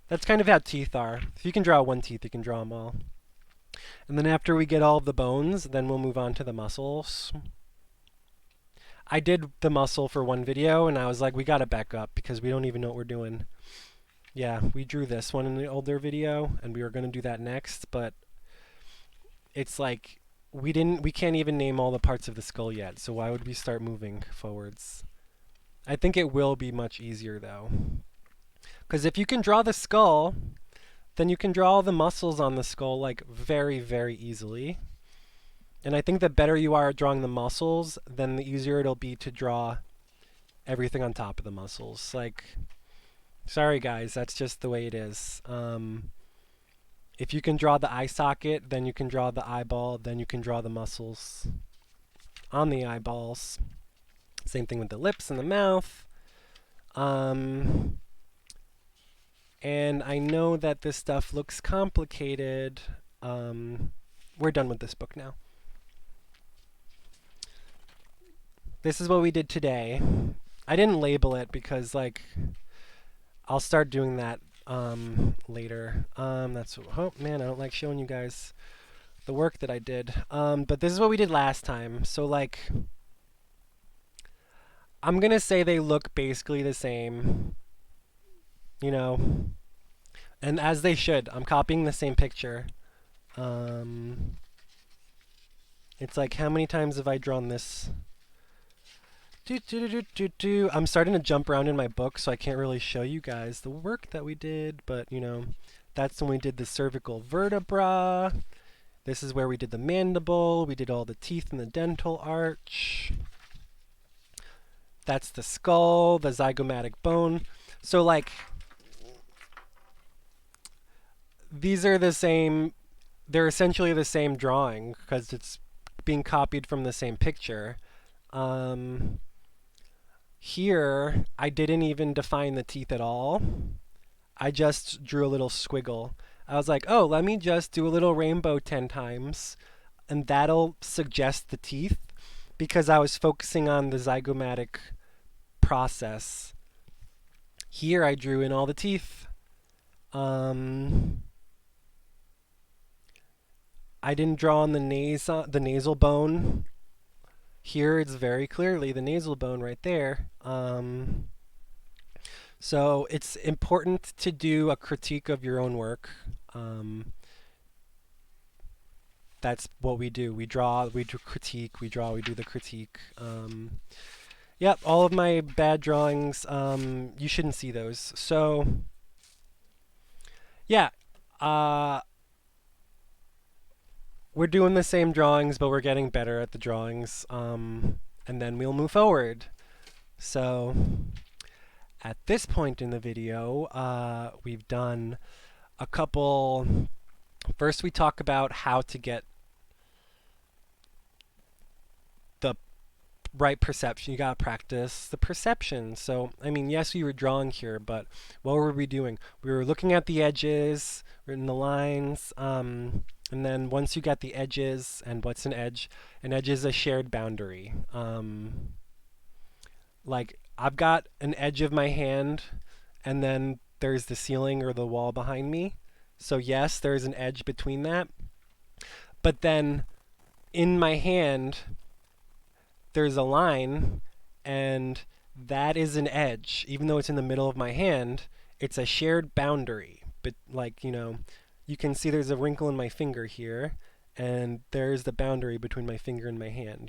That's kind of how teeth are. If you can draw one tooth, you can draw them all. And then after we get all of the bones, then we'll move on to the muscles. I did the muscle for one video, and I was like, we gotta back up because we don't even know what we're doing. Yeah, we drew this one in the older video, and we were gonna do that next, but it's like we can't even name all the parts of the skull yet, so why would we start moving forwards? I think it will be much easier though. Because if you can draw the skull, then you can draw all the muscles on the skull like very, very easily. And I think the better you are at drawing the muscles, then the easier it'll be to draw everything on top of the muscles. Like, sorry guys, that's just the way it is. If you can draw the eye socket, then you can draw the eyeball, then you can draw the muscles on the eyeballs. Same thing with the lips and the mouth. And I know that this stuff looks complicated. We're done with this book now. This is what we did today. I didn't label it because, like, I'll start doing that later. Oh man, I don't like showing you guys the work that I did. But this is what we did last time. So, like, I'm gonna say they look basically the same, you know, and as they should. I'm copying the same picture. It's like, how many times have I drawn this? I'm starting to jump around in my book, so I can't really show you guys the work that we did, but, you know, that's when we did the cervical vertebra. This is where we did the mandible. We did all the teeth in the dental arch. That's the skull, the zygomatic bone. So, like, these are the same. They're essentially the same drawing because it's being copied from the same picture. Here, I didn't even define the teeth at all. I just drew a little squiggle. I was like, oh, let me just do a little rainbow 10 times, and that'll suggest the teeth because I was focusing on the zygomatic process. Here I drew in all the teeth. Um, I didn't draw on the nasal bone. Here it's very clearly the nasal bone right there. So it's important to do a critique of your own work. Um, that's what we do. We draw, we do critique, we draw, we do the critique. Yep, all of my bad drawings, you shouldn't see those. So, yeah, uh, we're doing the same drawings, but we're getting better at the drawings. And then we'll move forward. So, at this point in the video, we've done a couple. First, we talk about how to get the right perception. You gotta practice the perception. So, I mean, yes, we were drawing here, but what were we doing? We were looking at the edges, written the lines, and then once you got the edges, and what's an edge? An edge is a shared boundary. Like, I've got an edge of my hand, and then there's the ceiling or the wall behind me. So, yes, there's an edge between that. But then in my hand, there's a line, and that is an edge. Even though it's in the middle of my hand, it's a shared boundary. But, like, you can see there's a wrinkle in my finger here, and there's the boundary between my finger and my hand.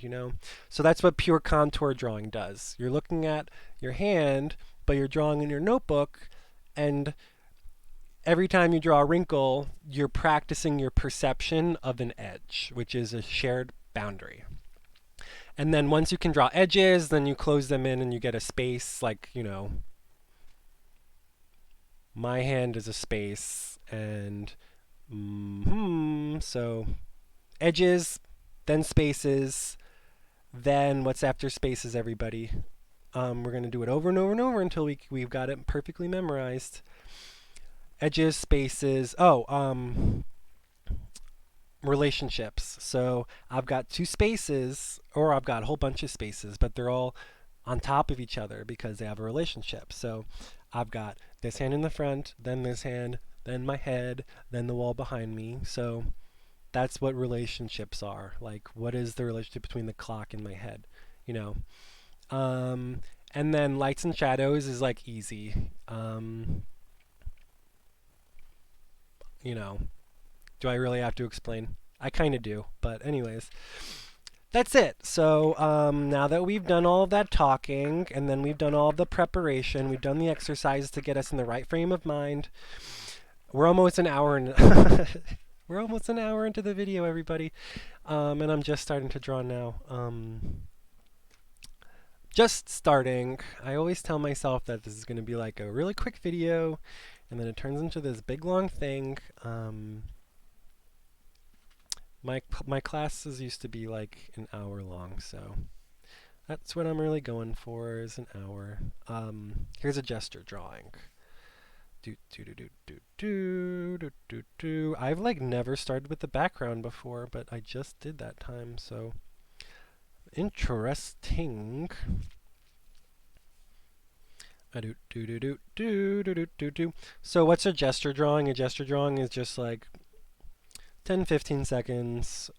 So that's what pure contour drawing does. You're looking at your hand, but you're drawing in your notebook, and every time you draw a wrinkle, you're practicing your perception of an edge, which is a shared boundary. And then once you can draw edges, then you close them in and you get a space, like, my hand is a space, and so edges, then spaces, then what's after spaces, everybody? We're going to do it over and over and over until we've got it perfectly memorized. Edges, spaces, relationships. So I've got two spaces, or I've got a whole bunch of spaces, but they're all on top of each other because they have a relationship. So I've got this hand in the front, then this hand, then my head, then the wall behind me. So that's what relationships are. Like, what is the relationship between the clock and my head? You know. And then lights and shadows is like easy. Do I really have to explain? I kind of do, but anyways, that's it. So now that we've done all of that talking, and then we've done all of the preparation, we've done the exercises to get us in the right frame of mind. We're almost an hour in. We're almost an hour into the video, everybody, and I'm just starting to draw now. Just starting. I always tell myself that this is going to be like a really quick video, and then it turns into this big long thing. My classes used to be like an hour long, so that's what I'm really going for, is an hour. Here's a gesture drawing. I've like never started with the background before, but I just did that time, so interesting. So what's a gesture drawing? A gesture drawing is just like 10-15 seconds.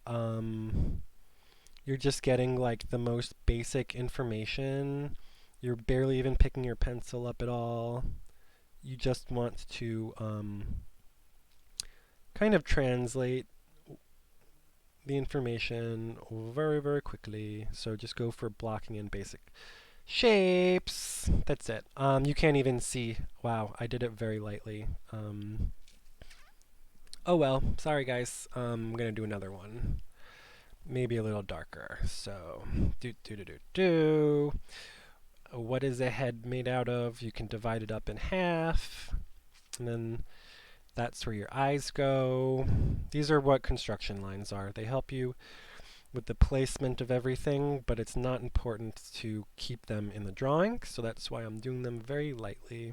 You're just getting like the most basic information. You're barely even picking your pencil up at all. You just want to kind of translate the information very, very quickly. So just go for blocking in basic shapes. That's it. You can't even see. Wow, I did it very lightly. Oh well, sorry guys. I'm gonna do another one. Maybe a little darker. So, what is a head made out of? You can divide it up in half. And then that's where your eyes go. These are what construction lines are. They help you with the placement of everything, but it's not important to keep them in the drawing, so that's why I'm doing them very lightly.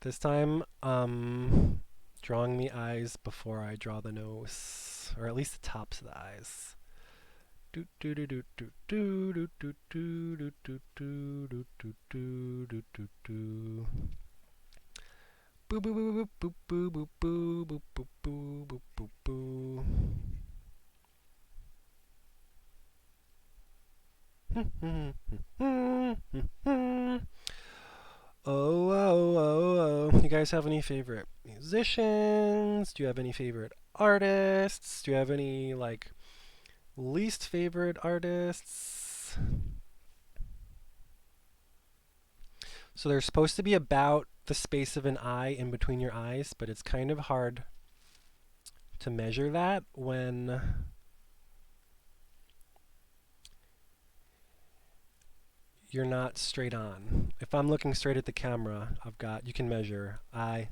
This time, drawing the eyes before I draw the nose, or at least the tops of the eyes. Do do do do do do do do do do do do do do do do do. Boo boo boo boo boo boo boo boo boo boo boo boo boo. Oh, oh, oh, oh. You guys have any favorite musicians? Do you have any favorite artists? Do you have any, like, least favorite artists? So they're supposed to be about the space of an eye in between your eyes, but it's kind of hard to measure that when you're not straight on. If I'm looking straight at the camera, you can measure eye,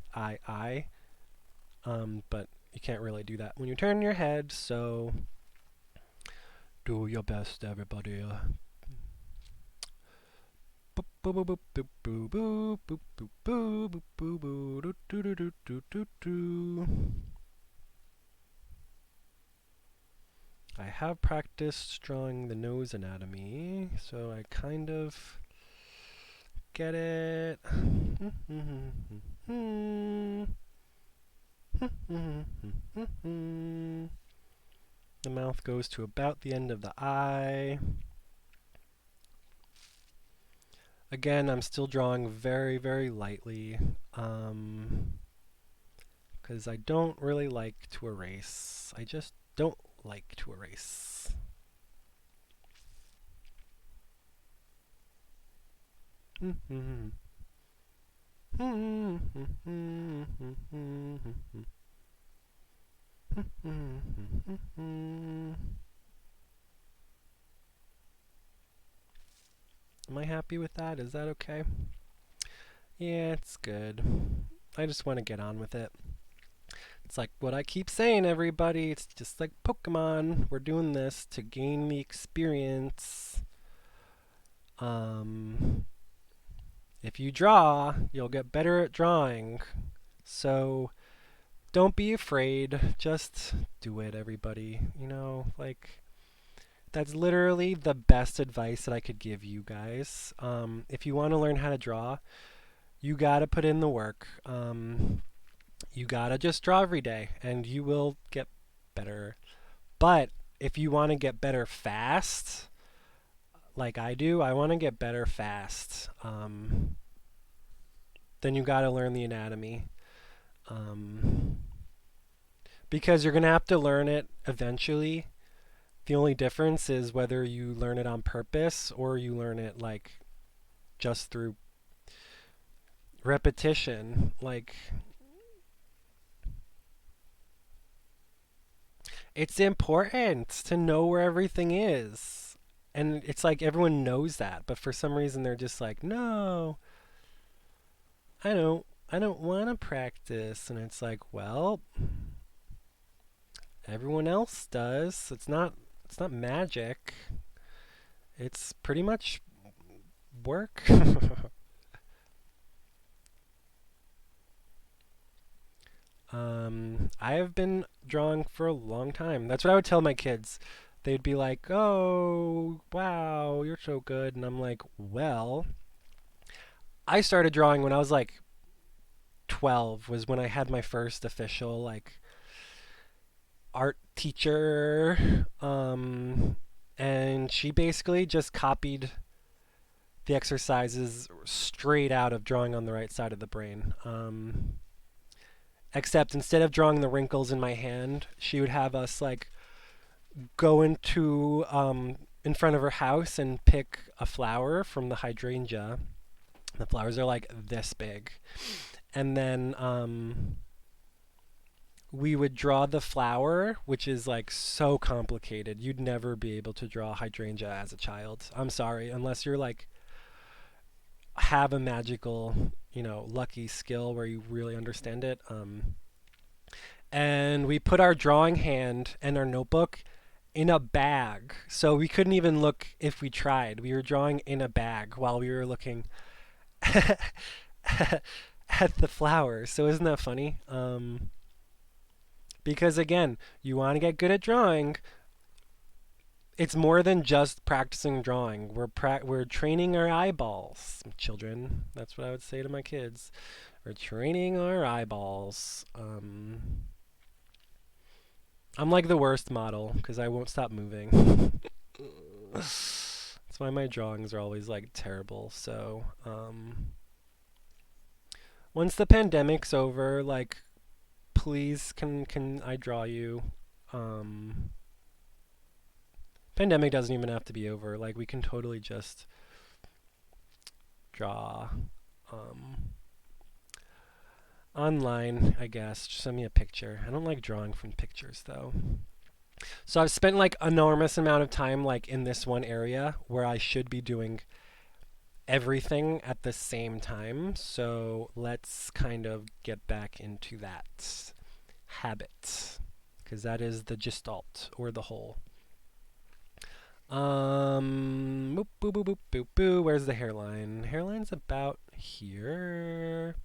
but you can't really do that when you turn your head, so do your best, everybody. I have practiced drawing the nose anatomy, so I kind of get it. The mouth goes to about the end of the eye. Again, I'm still drawing very, very lightly, because I don't really like to erase. I just don't like to erase. Am I happy with that? Is that okay? Yeah, it's good. I just want to get on with it. It's like what I keep saying, everybody. It's just like Pokemon. We're doing this to gain the experience. If you draw, you'll get better at drawing. So don't be afraid. Just do it, everybody. You know, like, that's literally the best advice that I could give you guys. If you want to learn how to draw, you gotta put in the work. You gotta just draw every day, and you will get better. But if you want to get better fast, like I do, I want to get better fast. Then you gotta learn the anatomy. Because you're gonna have to learn it eventually. The only difference is whether you learn it on purpose or you learn it like just through repetition. Like, it's important to know where everything is. And it's like everyone knows that, but for some reason they're just like, "No, I don't want to practice." And it's like, "Well, everyone else does. It's not magic. It's pretty much work." I have been drawing for a long time. That's what I would tell my kids. They'd be like, "Oh, wow, you're so good." And I'm like, "Well, I started drawing when I was like 12 was when I had my first official like art teacher. And she basically just copied the exercises straight out of drawing on the right side of the brain. Except instead of drawing the wrinkles in my hand, she would have us like go into in front of her house and pick a flower from the hydrangea. The flowers are like this big, and then we would draw the flower, which is like so complicated. You'd never be able to draw hydrangea as a child. I'm sorry, unless you're like have a magical, lucky skill where you really understand it. And we put our drawing hand and our notebook in a bag. So we couldn't even look if we tried. We were drawing in a bag while we were looking at the flowers. So isn't that funny? Because again, you want to get good at drawing. It's more than just practicing drawing. We're training our eyeballs, children. That's what I would say to my kids. We're training our eyeballs. I'm like the worst model because I won't stop moving. That's why my drawings are always like terrible. So once the pandemic's over, like please can I draw you? Um, Pandemic doesn't even have to be over. Like we can totally just draw online, I guess. Just send me a picture. I don't like drawing from pictures though. So I've spent like enormous amount of time like in this one area where I should be doing everything at the same time. So let's kind of get back into that habit because that is the gestalt or the whole. Boop, boop, boop, boop, boop, boop. Where's the hairline? Hairline's about here.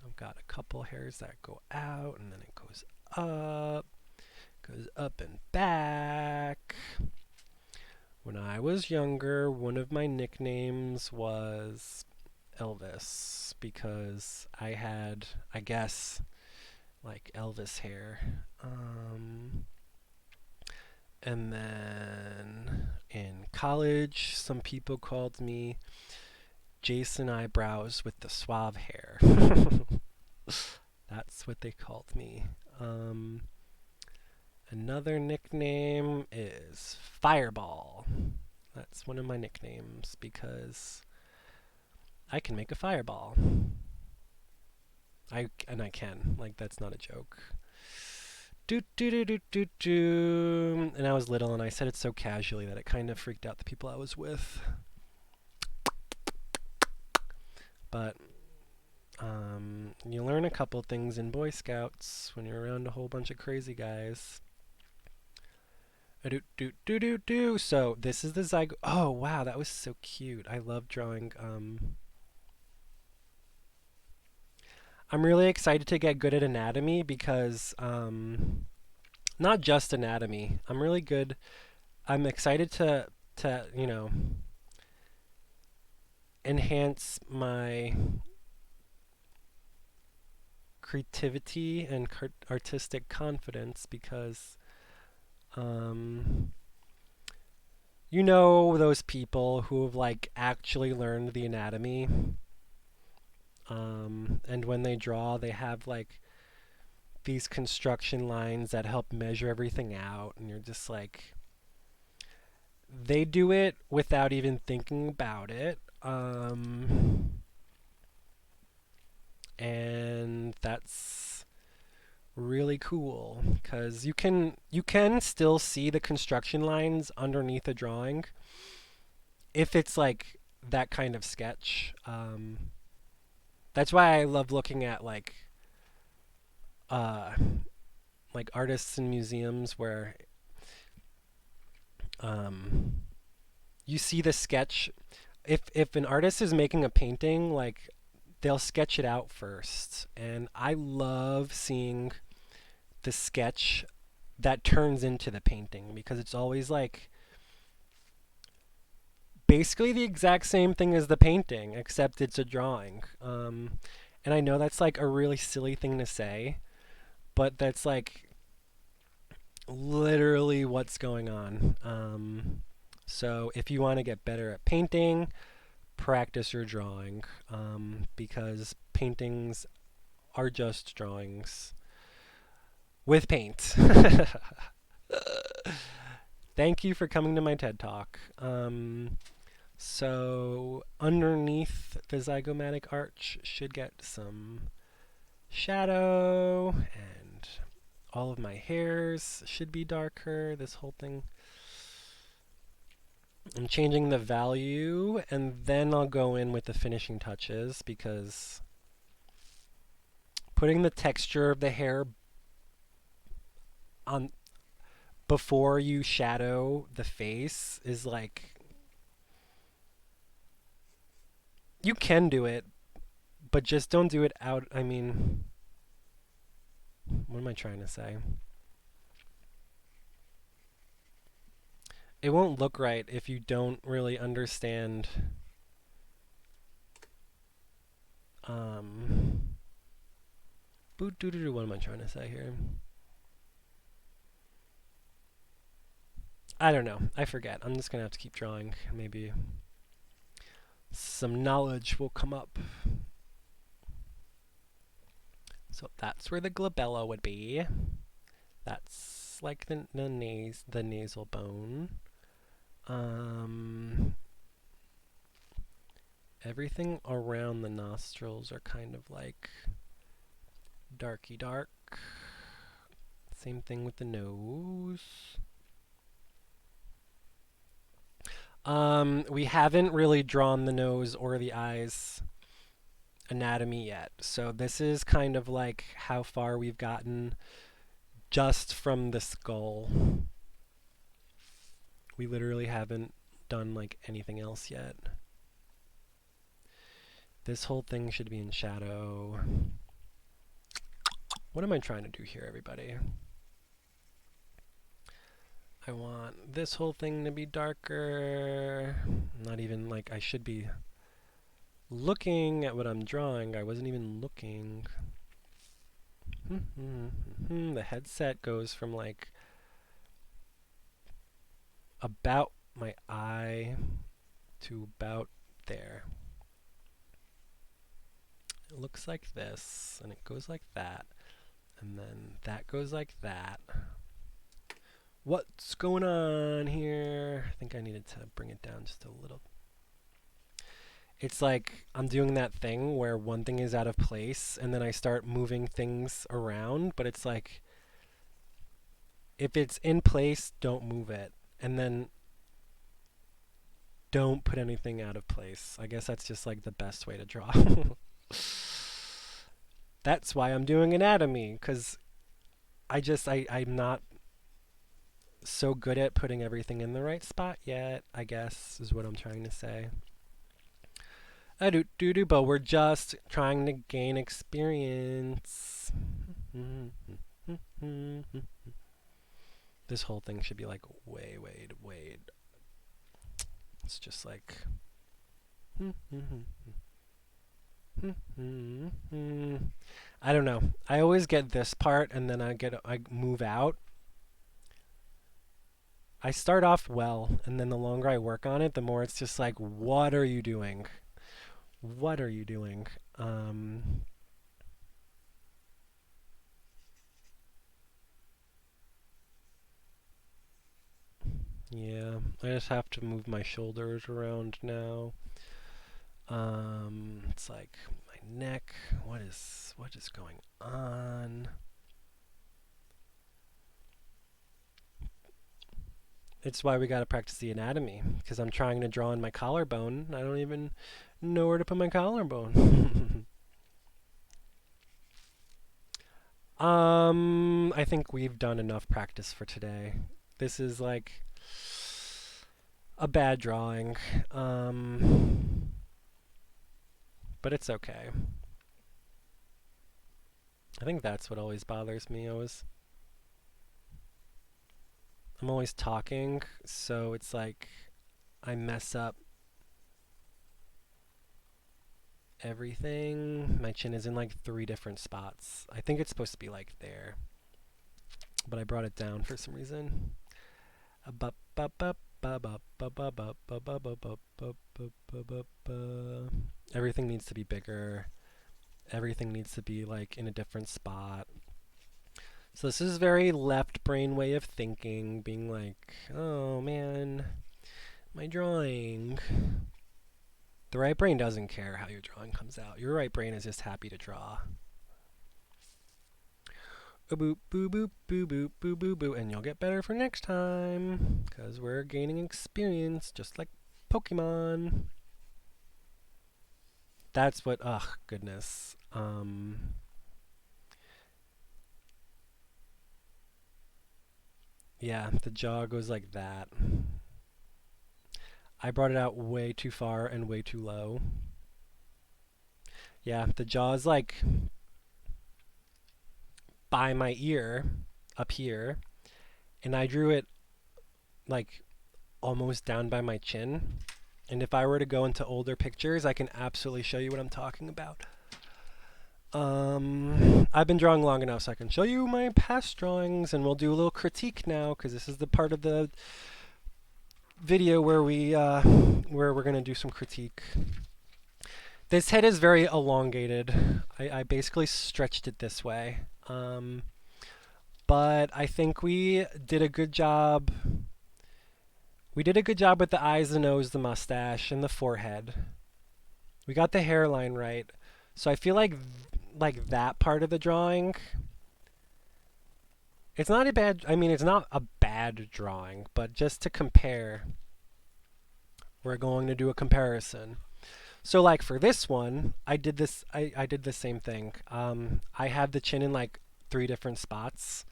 I've got a couple hairs that go out, and then it goes up and back. When I was younger, one of my nicknames was Elvis because I had, I guess, like Elvis hair. And then in college, some people called me Jason Eyebrows with the suave hair. That's what they called me. Another nickname is Fireball. That's one of my nicknames because I can make a fireball. I can. Like that's not a joke. Do do do do do do. And I was little, and I said it so casually that it kind of freaked out the people I was with. But you learn a couple things in Boy Scouts when you're around a whole bunch of crazy guys. Do do do do do. So this is the zygote. Oh wow, that was so cute. I love drawing. I'm really excited to get good at anatomy because not just anatomy. I'm really good. I'm excited to enhance my creativity and artistic confidence because you know those people who have like actually learned the anatomy and when they draw they have like these construction lines that help measure everything out and you're just like they do it without even thinking about it and that's really cool because you can still see the construction lines underneath a drawing if it's like that kind of sketch. That's why I love looking at uh, like artists in museums where um, you see the sketch. If an artist is making a painting, like they'll sketch it out first, and I love seeing the sketch that turns into the painting because it's always like basically the exact same thing as the painting, except it's a drawing. And I know that's like a really silly thing to say, but that's like literally what's going on. So if you want to get better at painting, practice your drawing because paintings are just drawings with paint. Thank you for coming to my TED Talk. So underneath the zygomatic arch should get some shadow and all of my hairs should be darker. This whole thing. I'm changing the value and then I'll go in with the finishing touches because putting the texture of the hair on before you shadow the face is like you can do it, but just don't do it out. I mean, what am I trying to say? It won't look right if you don't really understand. Um, what am I trying to say here? I don't know. I forget. I'm just gonna have to keep drawing. Maybe some knowledge will come up. So that's where the glabella would be. That's like the nasal bone. Um, Everything around the nostrils are kind of like darky dark. Same thing with the nose. We haven't really drawn the nose or the eyes anatomy yet. So this is kind of like how far we've gotten just from the skull. We literally haven't done like anything else yet. This whole thing should be in shadow. What am I trying to do here, everybody? I want this whole thing to be darker. Not even like I should be looking at what I'm drawing. I wasn't even looking. The headset goes from like about my eye to about there. It looks like this, and it goes like that, and then that goes like that. What's going on here? I think I needed to bring it down just a little. It's like I'm doing that thing where one thing is out of place, and then I start moving things around, but it's like if it's in place, don't move it. And then don't put anything out of place. I guess that's just like the best way to draw. That's why I'm doing anatomy, because I'm not so good at putting everything in the right spot yet, I guess, is what I'm trying to say. But we're just trying to gain experience. This whole thing should be like way. It's just like. I don't know. I always get this part and then I move out. I start off well, and then the longer I work on it, the more it's just like, what are you doing? What are you doing? Yeah, I just have to move my shoulders around now. It's like my neck. What is going on? It's why we gotta practice the anatomy, because I'm trying to draw in my collarbone. I don't even know where to put my collarbone. I think we've done enough practice for today. This is like a bad drawing. But it's okay. I think that's what always bothers me. I'm always talking, so it's like I mess up everything. My chin is in like 3 different spots. I think it's supposed to be like there, but I brought it down for some reason. Everything needs to be bigger. Everything needs to be like in a different spot. So this is very left brain way of thinking, being like, oh man, my drawing. The right brain doesn't care how your drawing comes out. Your right brain is just happy to draw. Boop, boop, boop, boop, boop, boop, boop, boop, and you'll get better for next time, because we're gaining experience, just like Pokemon. That's what, ugh, goodness. Yeah, the jaw goes like that. I brought it out way too far and way too low. Yeah, the jaw is like by my ear up here, and I drew it like almost down by my chin. And if I were to go into older pictures, I can absolutely show you what I'm talking about. I've been drawing long enough so I can show you my past drawings, and we'll do a little critique now because this is the part of the video where we're gonna do some critique. This head is very elongated. I basically stretched it this way, but I think we did a good job. We did a good job with the eyes, the nose, the mustache, and the forehead. We got the hairline right. So I feel like that part of the drawing, it's not a bad, I mean, it's not a bad drawing, but just to compare, we're going to do a comparison. So like for this one, I did the same thing. I have the chin in like 3 different spots.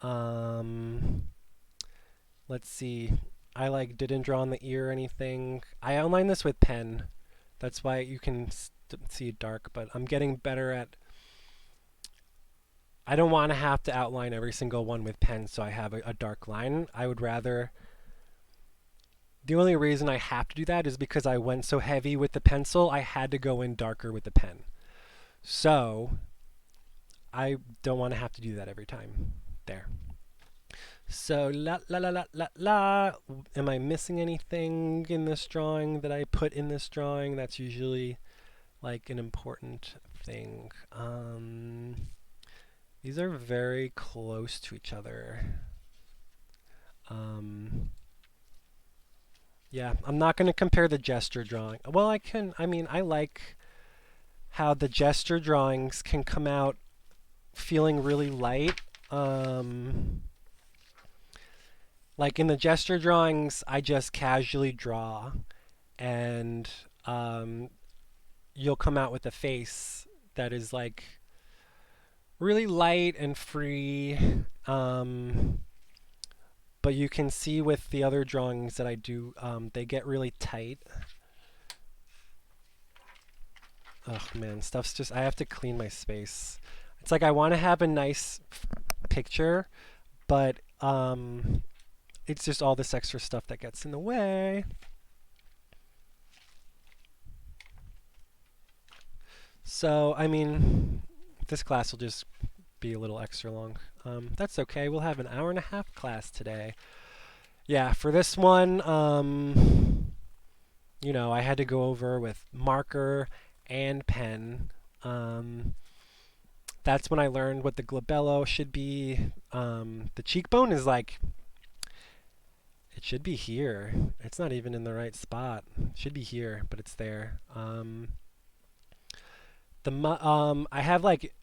Um, let's see. I like didn't draw on the ear or anything. I outlined this with pen. That's why you can see it dark, but I'm getting better at. I don't want to have to outline every single one with pen so I have a dark line. I would rather. The only reason I have to do that is because I went so heavy with the pencil, I had to go in darker with the pen. So I don't want to have to do that every time. There. So la la la la la la. Am I missing anything in this drawing that I put in this drawing? That's usually like an important thing. These are very close to each other. Yeah, I'm not going to compare the gesture drawing. Well, I can. I mean, I like how the gesture drawings can come out feeling really light. Like in the gesture drawings, I just casually draw, and you'll come out with a face that is like really light and free. But you can see with the other drawings that I do, they get really tight. Oh man, stuff's just, I have to clean my space. It's like I want to have a nice picture, but it's just all this extra stuff that gets in the way. So, I mean, this class will just be a little extra long. That's okay. We'll have an hour and a half class today. Yeah, for this one, you know, I had to go over with marker and pen. That's when I learned what the glabello should be. The cheekbone is like, it should be here. It's not even in the right spot. It should be here, but it's there. I have like,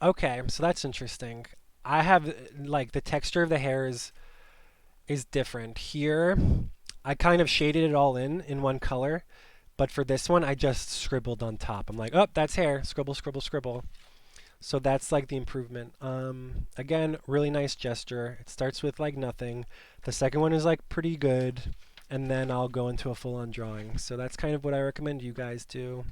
okay, so that's interesting. I have like the texture of the hair is different. Here, I kind of shaded it all in one color, but for this one, I just scribbled on top. I'm like, oh, that's hair. Scribble, scribble, scribble. So that's like the improvement. Again, really nice gesture. It starts with like nothing. The second one is like pretty good, and then I'll go into a full-on drawing. So that's kind of what I recommend you guys do.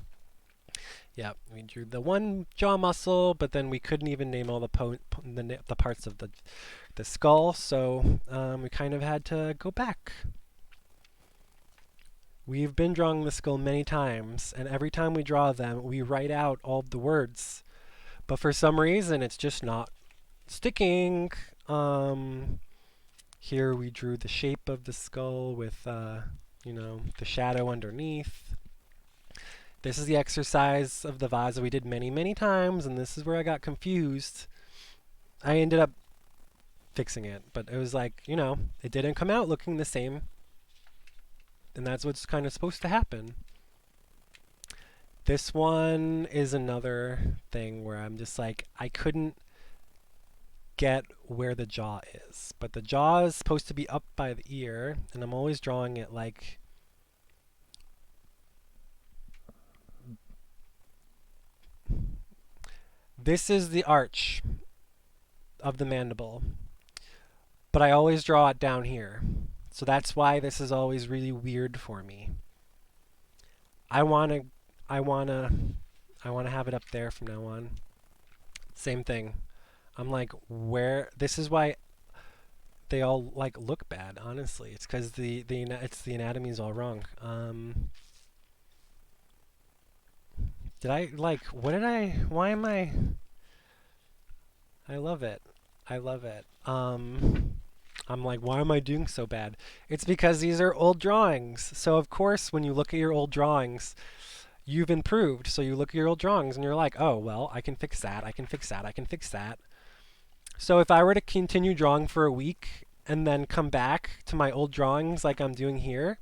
Yeah, we drew the one jaw muscle, but then we couldn't even name all the parts of the skull, so we kind of had to go back. We've been drawing the skull many times, and every time we draw them, we write out all of the words. But for some reason, it's just not sticking. Here we drew the shape of the skull with, you know, the shadow underneath. This is the exercise of the vase that we did many, many times, and this is where I got confused. I ended up fixing it, but it was like, you know, it didn't come out looking the same, and that's what's kind of supposed to happen. This one is another thing where I'm just like, I couldn't get where the jaw is, but the jaw is supposed to be up by the ear, and I'm always drawing it like this is the arch of the mandible, but I always draw it down here. So that's why this is always really weird for me. I want to I wanna I wanna have it up there from now on. Same thing. I'm like, where? This is why they all like look bad. Honestly, it's because it's the anatomy is all wrong. Did I like? What did I? Why am I? I love it. I love it. I'm like, why am I doing so bad? It's because these are old drawings. So of course, when you look at your old drawings, you've improved. So you look at your old drawings and you're like, oh well, I can fix that. I can fix that. I can fix that. So if I were to continue drawing for a week and then come back to my old drawings like I'm doing here,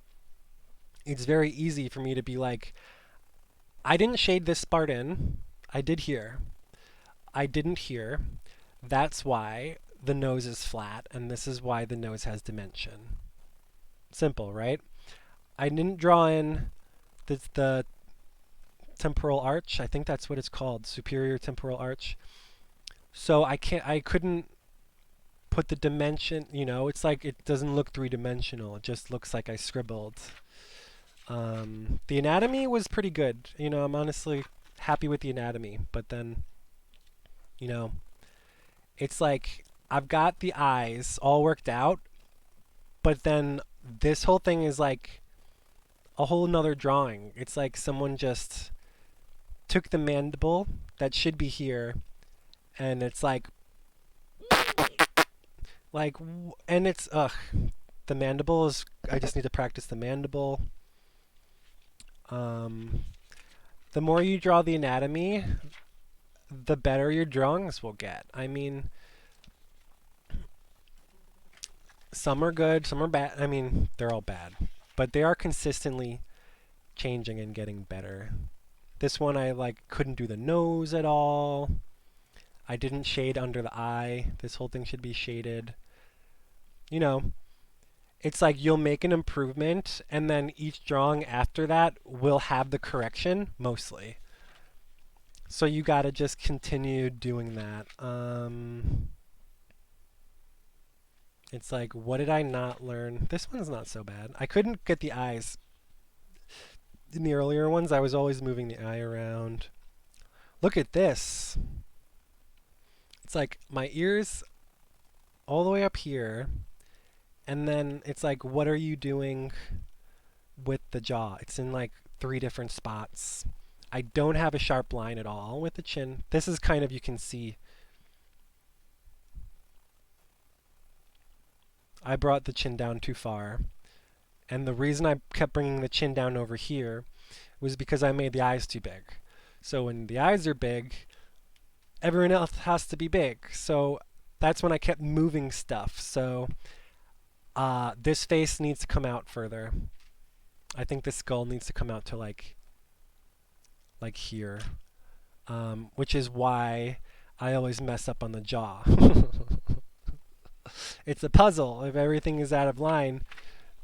it's very easy for me to be like, I didn't shade this part in. I did here. I didn't here. That's why the nose is flat, and this is why the nose has dimension. Simple, right? I didn't draw in the temporal arch. I think that's what it's called, superior temporal arch. So I couldn't put the dimension, it's like it doesn't look three-dimensional. It just looks like I scribbled. The anatomy was pretty good. I'm honestly happy with the anatomy, but then, you know, it's like I've got the eyes all worked out, but then this whole thing is like a whole nother drawing. It's like someone just took the mandible that should be here, and it's and it's, the mandible is, I just need to practice the mandible. Um, the more you draw the anatomy, the better your drawings will get. I mean, some are good, some are bad. I mean, they're all bad, but they are consistently changing and getting better. This one I couldn't do the nose at all. I didn't shade under the eye. This whole thing should be shaded. You know, it's like you'll make an improvement and then each drawing after that will have the correction mostly. So you got to just continue doing that. It's like, what did I not learn? This one's not so bad. I couldn't get the eyes. In the earlier ones, I was always moving the eye around. Look at this. It's like my ears all the way up here. And then it's like, what are you doing with the jaw? It's in like 3 different spots. I don't have a sharp line at all with the chin. This is kind of, you can see, I brought the chin down too far. And the reason I kept bringing the chin down over here was because I made the eyes too big. So when the eyes are big, everyone else has to be big. So that's when I kept moving stuff. So this face needs to come out further. I think the skull needs to come out to like here, which is why I always mess up on the jaw. It's a puzzle. If everything is out of line,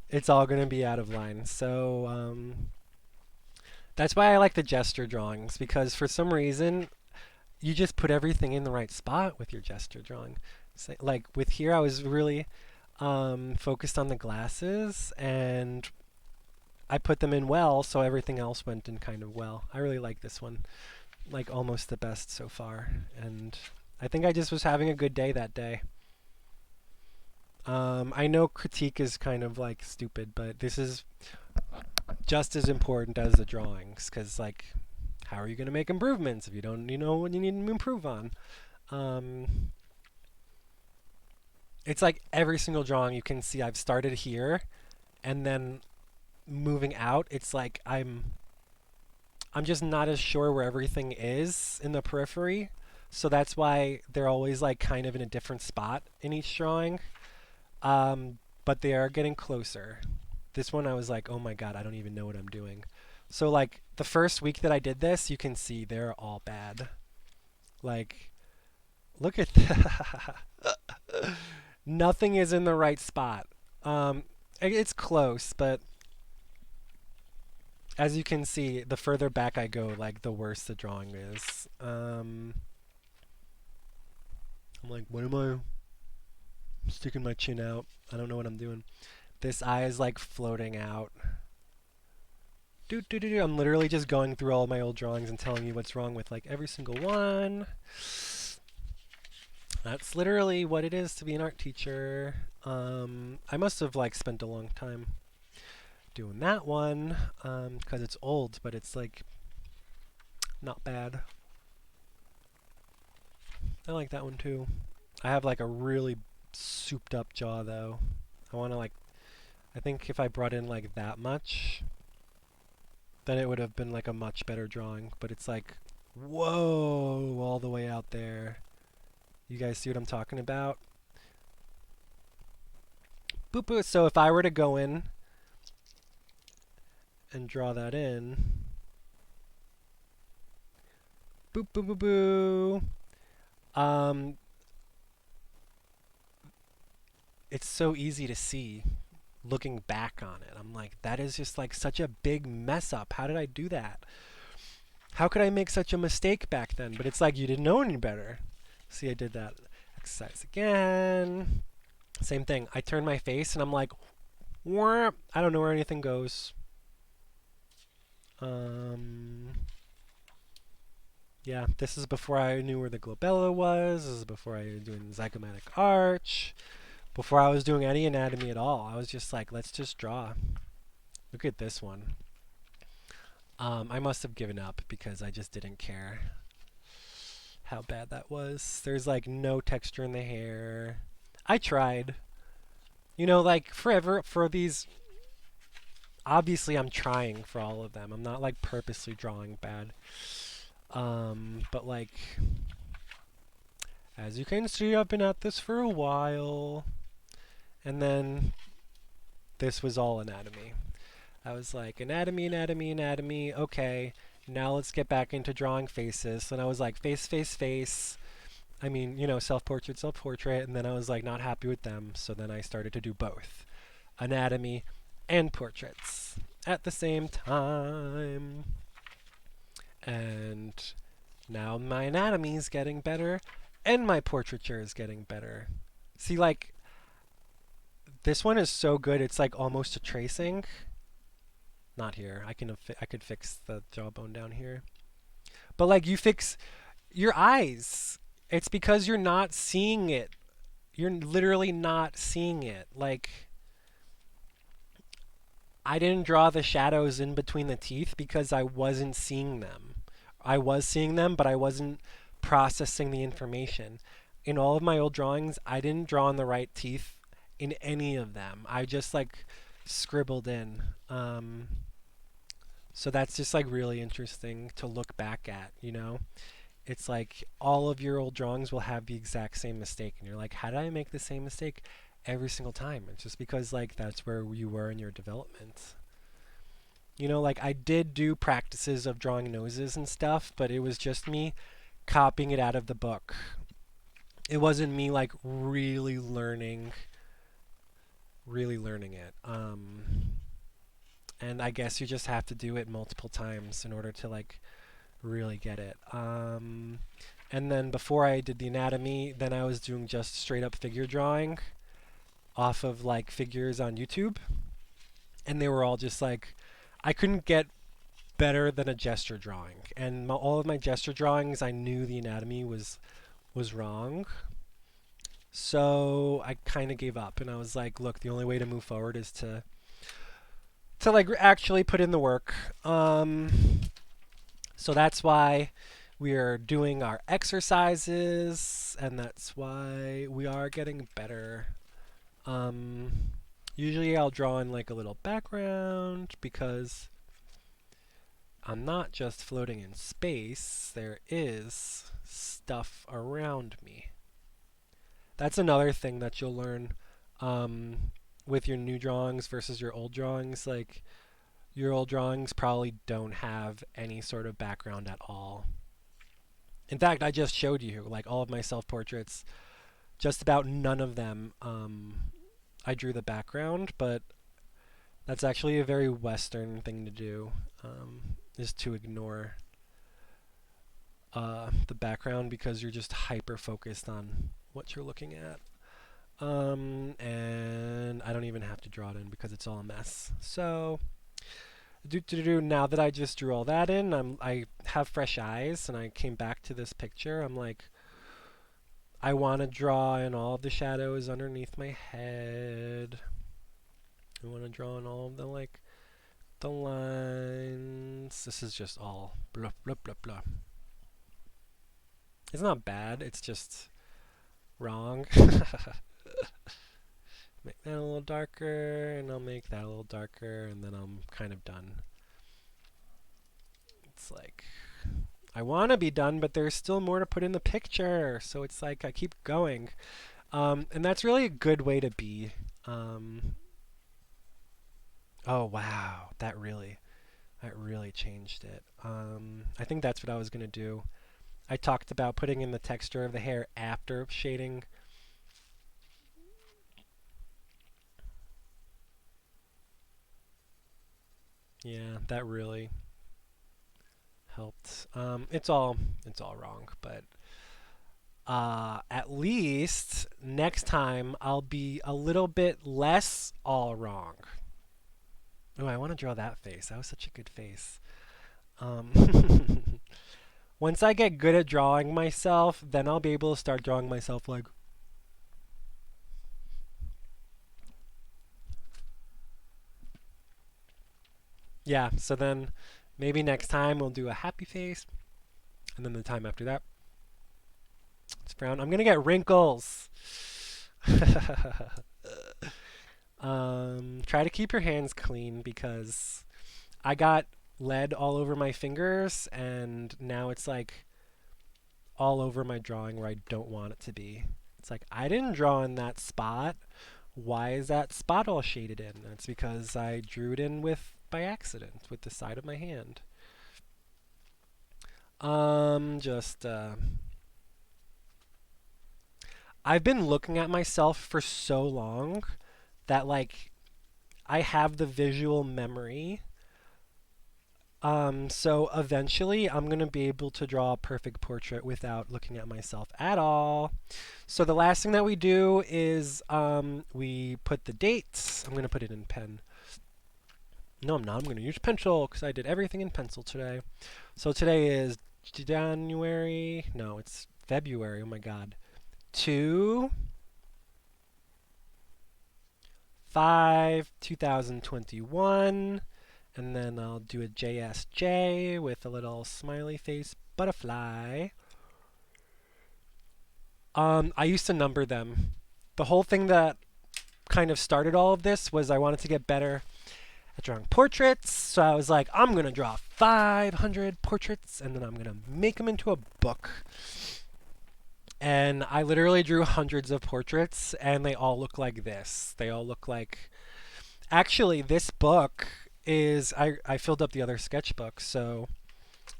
it's all going to be out of line. So that's why I like the gesture drawings, because for some reason, you just put everything in the right spot with your gesture drawing. So, like with here, I was really focused on the glasses, and I put them in well, so everything else went in kind of well. I really like this one, like almost the best so far, and I think I just was having a good day that day. I know critique is kind of like stupid, but this is just as important as the drawings, because like, how are you going to make improvements if you don't know what you need to improve on? It's like every single drawing you can see I've started here, and then moving out, it's like I'm just not as sure where everything is in the periphery. So that's why they're always like kind of in a different spot in each drawing. But they are getting closer. This one I was like, oh my god, I don't even know what I'm doing. So like the first week that I did this, you can see they're all bad. Like, look at that. Nothing is in the right spot. It's close, but as you can see, the further back I go, like the worse the drawing is. I'm like, what am I sticking my chin out? I don't know what I'm doing. This eye is like floating out. I'm literally just going through all of my old drawings and telling you what's wrong with like every single one. That's literally what it is to be an art teacher. I must have like spent a long time doing that one because it's old, but it's like not bad. I like that one too. I have like a really souped up jaw though. I want to like, I think if I brought in like that much, then it would have been like a much better drawing. But it's like, whoa, all the way out there. You guys see what I'm talking about? Boop boop. So if I were to go in and draw that in, boop boop boop boo. It's so easy to see looking back on it. I'm like, that is just like such a big mess up. How did I do that? How could I make such a mistake back then? But it's like you didn't know any better. See, I did that exercise again. Same thing. I turn my face and I'm like, wah, I don't know where anything goes. Yeah, this is before I knew where the glabella was. This is before I was doing zygomatic arch. Before I was doing any anatomy at all. I was just like, let's just draw. Look at this one. I must have given up because I just didn't care how bad that was. There's like no texture in the hair. I tried. You know, like forever for these. Obviously, I'm trying for all of them. I'm not like purposely drawing bad. But like, as you can see, I've been at this for a while. And then this was all anatomy. I was like, anatomy, anatomy, anatomy. Okay, now let's get back into drawing faces. And I was like, face, face, face. I mean, you know, self-portrait, self-portrait. And then I was like, not happy with them. So then I started to do both anatomy and portraits at the same time. And now my anatomy is getting better and my portraiture is getting better. See, like, this one is so good, it's like almost a tracing. Not here. I could fix the jawbone down here. But like you fix your eyes. It's because you're not seeing it. You're literally not seeing it. Like I didn't draw the shadows in between the teeth because I wasn't seeing them. I was seeing them, but I wasn't processing the information. In all of my old drawings, I didn't draw on the right teeth in any of them. I just like scribbled in. So that's just like really interesting to look back at, you know? It's like all of your old drawings will have the exact same mistake. And you're like, how did I make the same mistake every single time? It's just because like that's where you were in your development. You know, like I did do practices of drawing noses and stuff, but it was just me copying it out of the book. It wasn't me like really learning it. And I guess you just have to do it multiple times in order to like really get it. And then before I did the anatomy, then I was doing just straight up figure drawing off of like figures on YouTube. And they were all just like, I couldn't get better than a gesture drawing. And all of my gesture drawings, I knew the anatomy was wrong. So I kind of gave up and I was like, look, the only way to move forward is to like actually put in the work. So that's why we are doing our exercises, and that's why we are getting better. Usually I'll draw in like a little background because I'm not just floating in space. There is stuff around me. That's another thing that you'll learn with your new drawings versus your old drawings. Like, your old drawings probably don't have any sort of background at all. In fact, I just showed you, like, all of my self-portraits, just about none of them I drew the background, but that's actually a very Western thing to do, is to ignore the background because you're just hyper-focused on what you're looking at. And I don't even have to draw it in because it's all a mess. So Now that I just drew all that in, I have fresh eyes, and I came back to this picture. I'm like, I want to draw in all of the shadows underneath my head. I want to draw in all of the lines. This is just all blah blah blah blah. It's not bad. It's just wrong. Make that a little darker, and I'll make that a little darker, and then I'm kind of done. It's like, I want to be done, but there's still more to put in the picture, so it's like I keep going. And that's really a good way to be. Oh wow, that really changed it. I think that's what I was gonna do. I talked about putting in the texture of the hair after shading. Yeah, that really helped. It's all wrong, but at least next time I'll be a little bit less all wrong. Oh, I want to draw that face. That was such a good face. Um, Once I get good at drawing myself, then I'll be able to start drawing myself like. Yeah, so then maybe next time we'll do a happy face, and then the time after that, it's frown. I'm gonna get wrinkles. Try to keep your hands clean because I got lead all over my fingers, and now it's like all over my drawing where I don't want it to be. It's like I didn't draw in that spot. Why is that spot all shaded in? That's because I drew it in with by accident with the side of my hand. Just I've been looking at myself for so long that like I have the visual memory. So eventually I'm going to be able to draw a perfect portrait without looking at myself at all. So the last thing that we do is we put the dates. I'm going to put it in pen. No, I'm not. I'm going to use pencil because I did everything in pencil today. So today is January. No, it's February. Oh my God. 2 5 2021. And then I'll do a JSJ with a little smiley face butterfly. I used to number them. The whole thing that kind of started all of this was I wanted to get better at drawing portraits. So I was like, I'm going to draw 500 portraits and then I'm going to make them into a book. And I literally drew hundreds of portraits and they all look like this. They all look like. Actually, this book is. I filled up the other sketchbook, so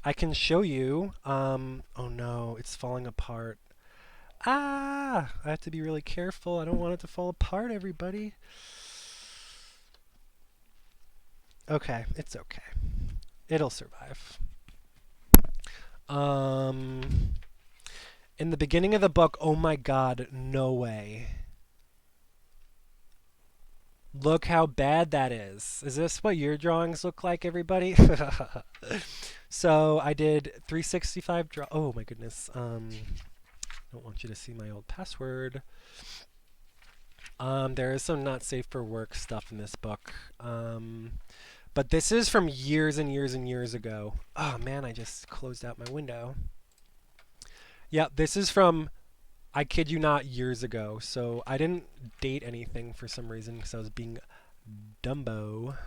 I can show you. Oh no, it's falling apart. Ah! I have to be really careful. I don't want it to fall apart, everybody. Okay, it's okay. It'll survive. Um, in the beginning of the book, oh my god, no way. Look how bad that is. Is this what your drawings look like, everybody? So I did 365 draw. Oh my goodness. Don't want you to see my old password. There is some not safe for work stuff in this book. But this is from years and years and years ago. Oh man, I just closed out my window. Yeah, this is from, I kid you not, years ago. So I didn't date anything for some reason because I was being Dumbo.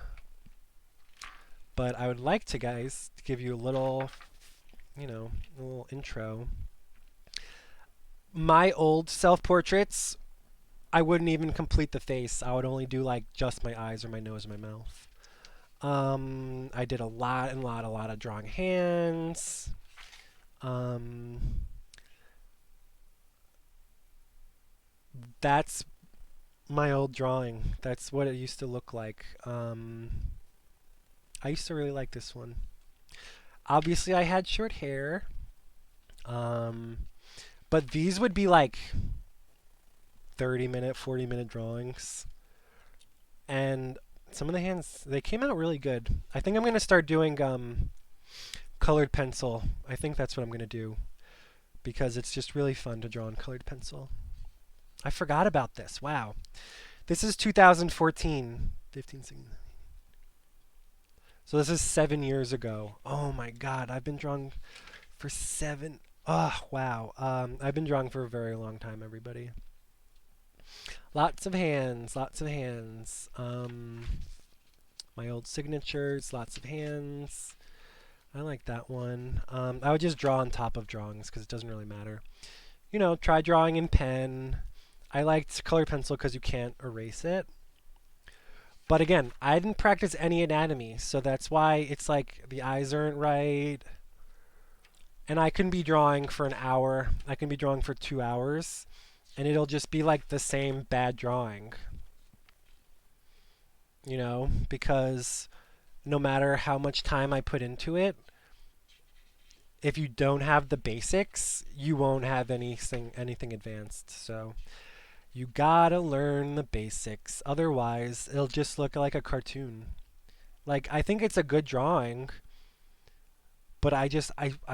But I would like to, guys, to give you a little, a little intro. My old self-portraits, I wouldn't even complete the face. I would only do like just my eyes or my nose or my mouth. I did a lot of drawing hands. That's my old drawing. That's what it used to look like. I used to really like this one. Obviously, I had short hair. Um, but these would be like 30-minute, 40-minute drawings. And some of the hands, they came out really good. I think I'm going to start doing colored pencil. I think that's what I'm going to do because it's just really fun to draw in colored pencil. I forgot about this. Wow. This is 2014. 15, 16. So this is 7 years ago. Oh my God. I've been drawing for 7. Oh, wow. I've been drawing for a very long time, everybody. Lots of hands, lots of hands. My old signatures, lots of hands. I like that one. I would just draw on top of drawings because it doesn't really matter. You know, try drawing in pen. I liked colored pencil because you can't erase it. But again, I didn't practice any anatomy, so that's why it's like the eyes aren't right. And I can be drawing for an hour. I can be drawing for 2 hours. And it'll just be like the same bad drawing. You know, because no matter how much time I put into it, if you don't have the basics, you won't have anything advanced. So you gotta learn the basics. Otherwise, it'll just look like a cartoon. Like, I think it's a good drawing, but I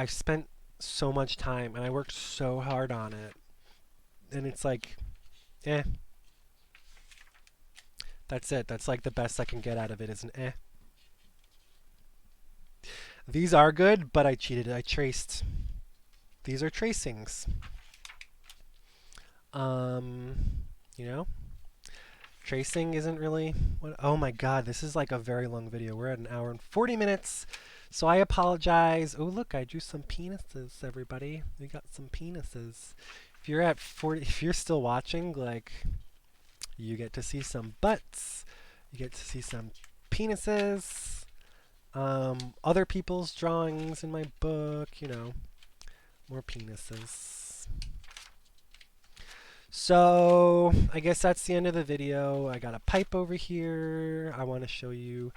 spent so much time and I worked so hard on it. And it's like, eh. That's it. That's like the best I can get out of it is an eh. These are good, but I cheated. I traced. These are tracings. You know? Tracing isn't really what. Oh my God, this is like a very long video. We're at an hour and 40 minutes. So I apologize. Oh, look, I drew some penises, everybody. We got some penises. If you're at 40, if you're still watching, like, you get to see some butts. You get to see some penises. Other people's drawings in my book, you know, more penises. So, I guess that's the end of the video. I got a pipe over here. I want to show you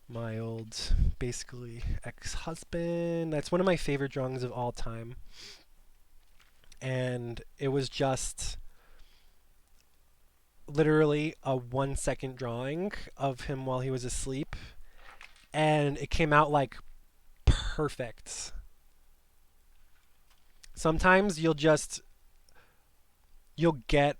my old, basically, ex-husband. That's one of my favorite drawings of all time. And it was just literally a 1-second drawing of him while he was asleep. And it came out like perfect. Sometimes you'll get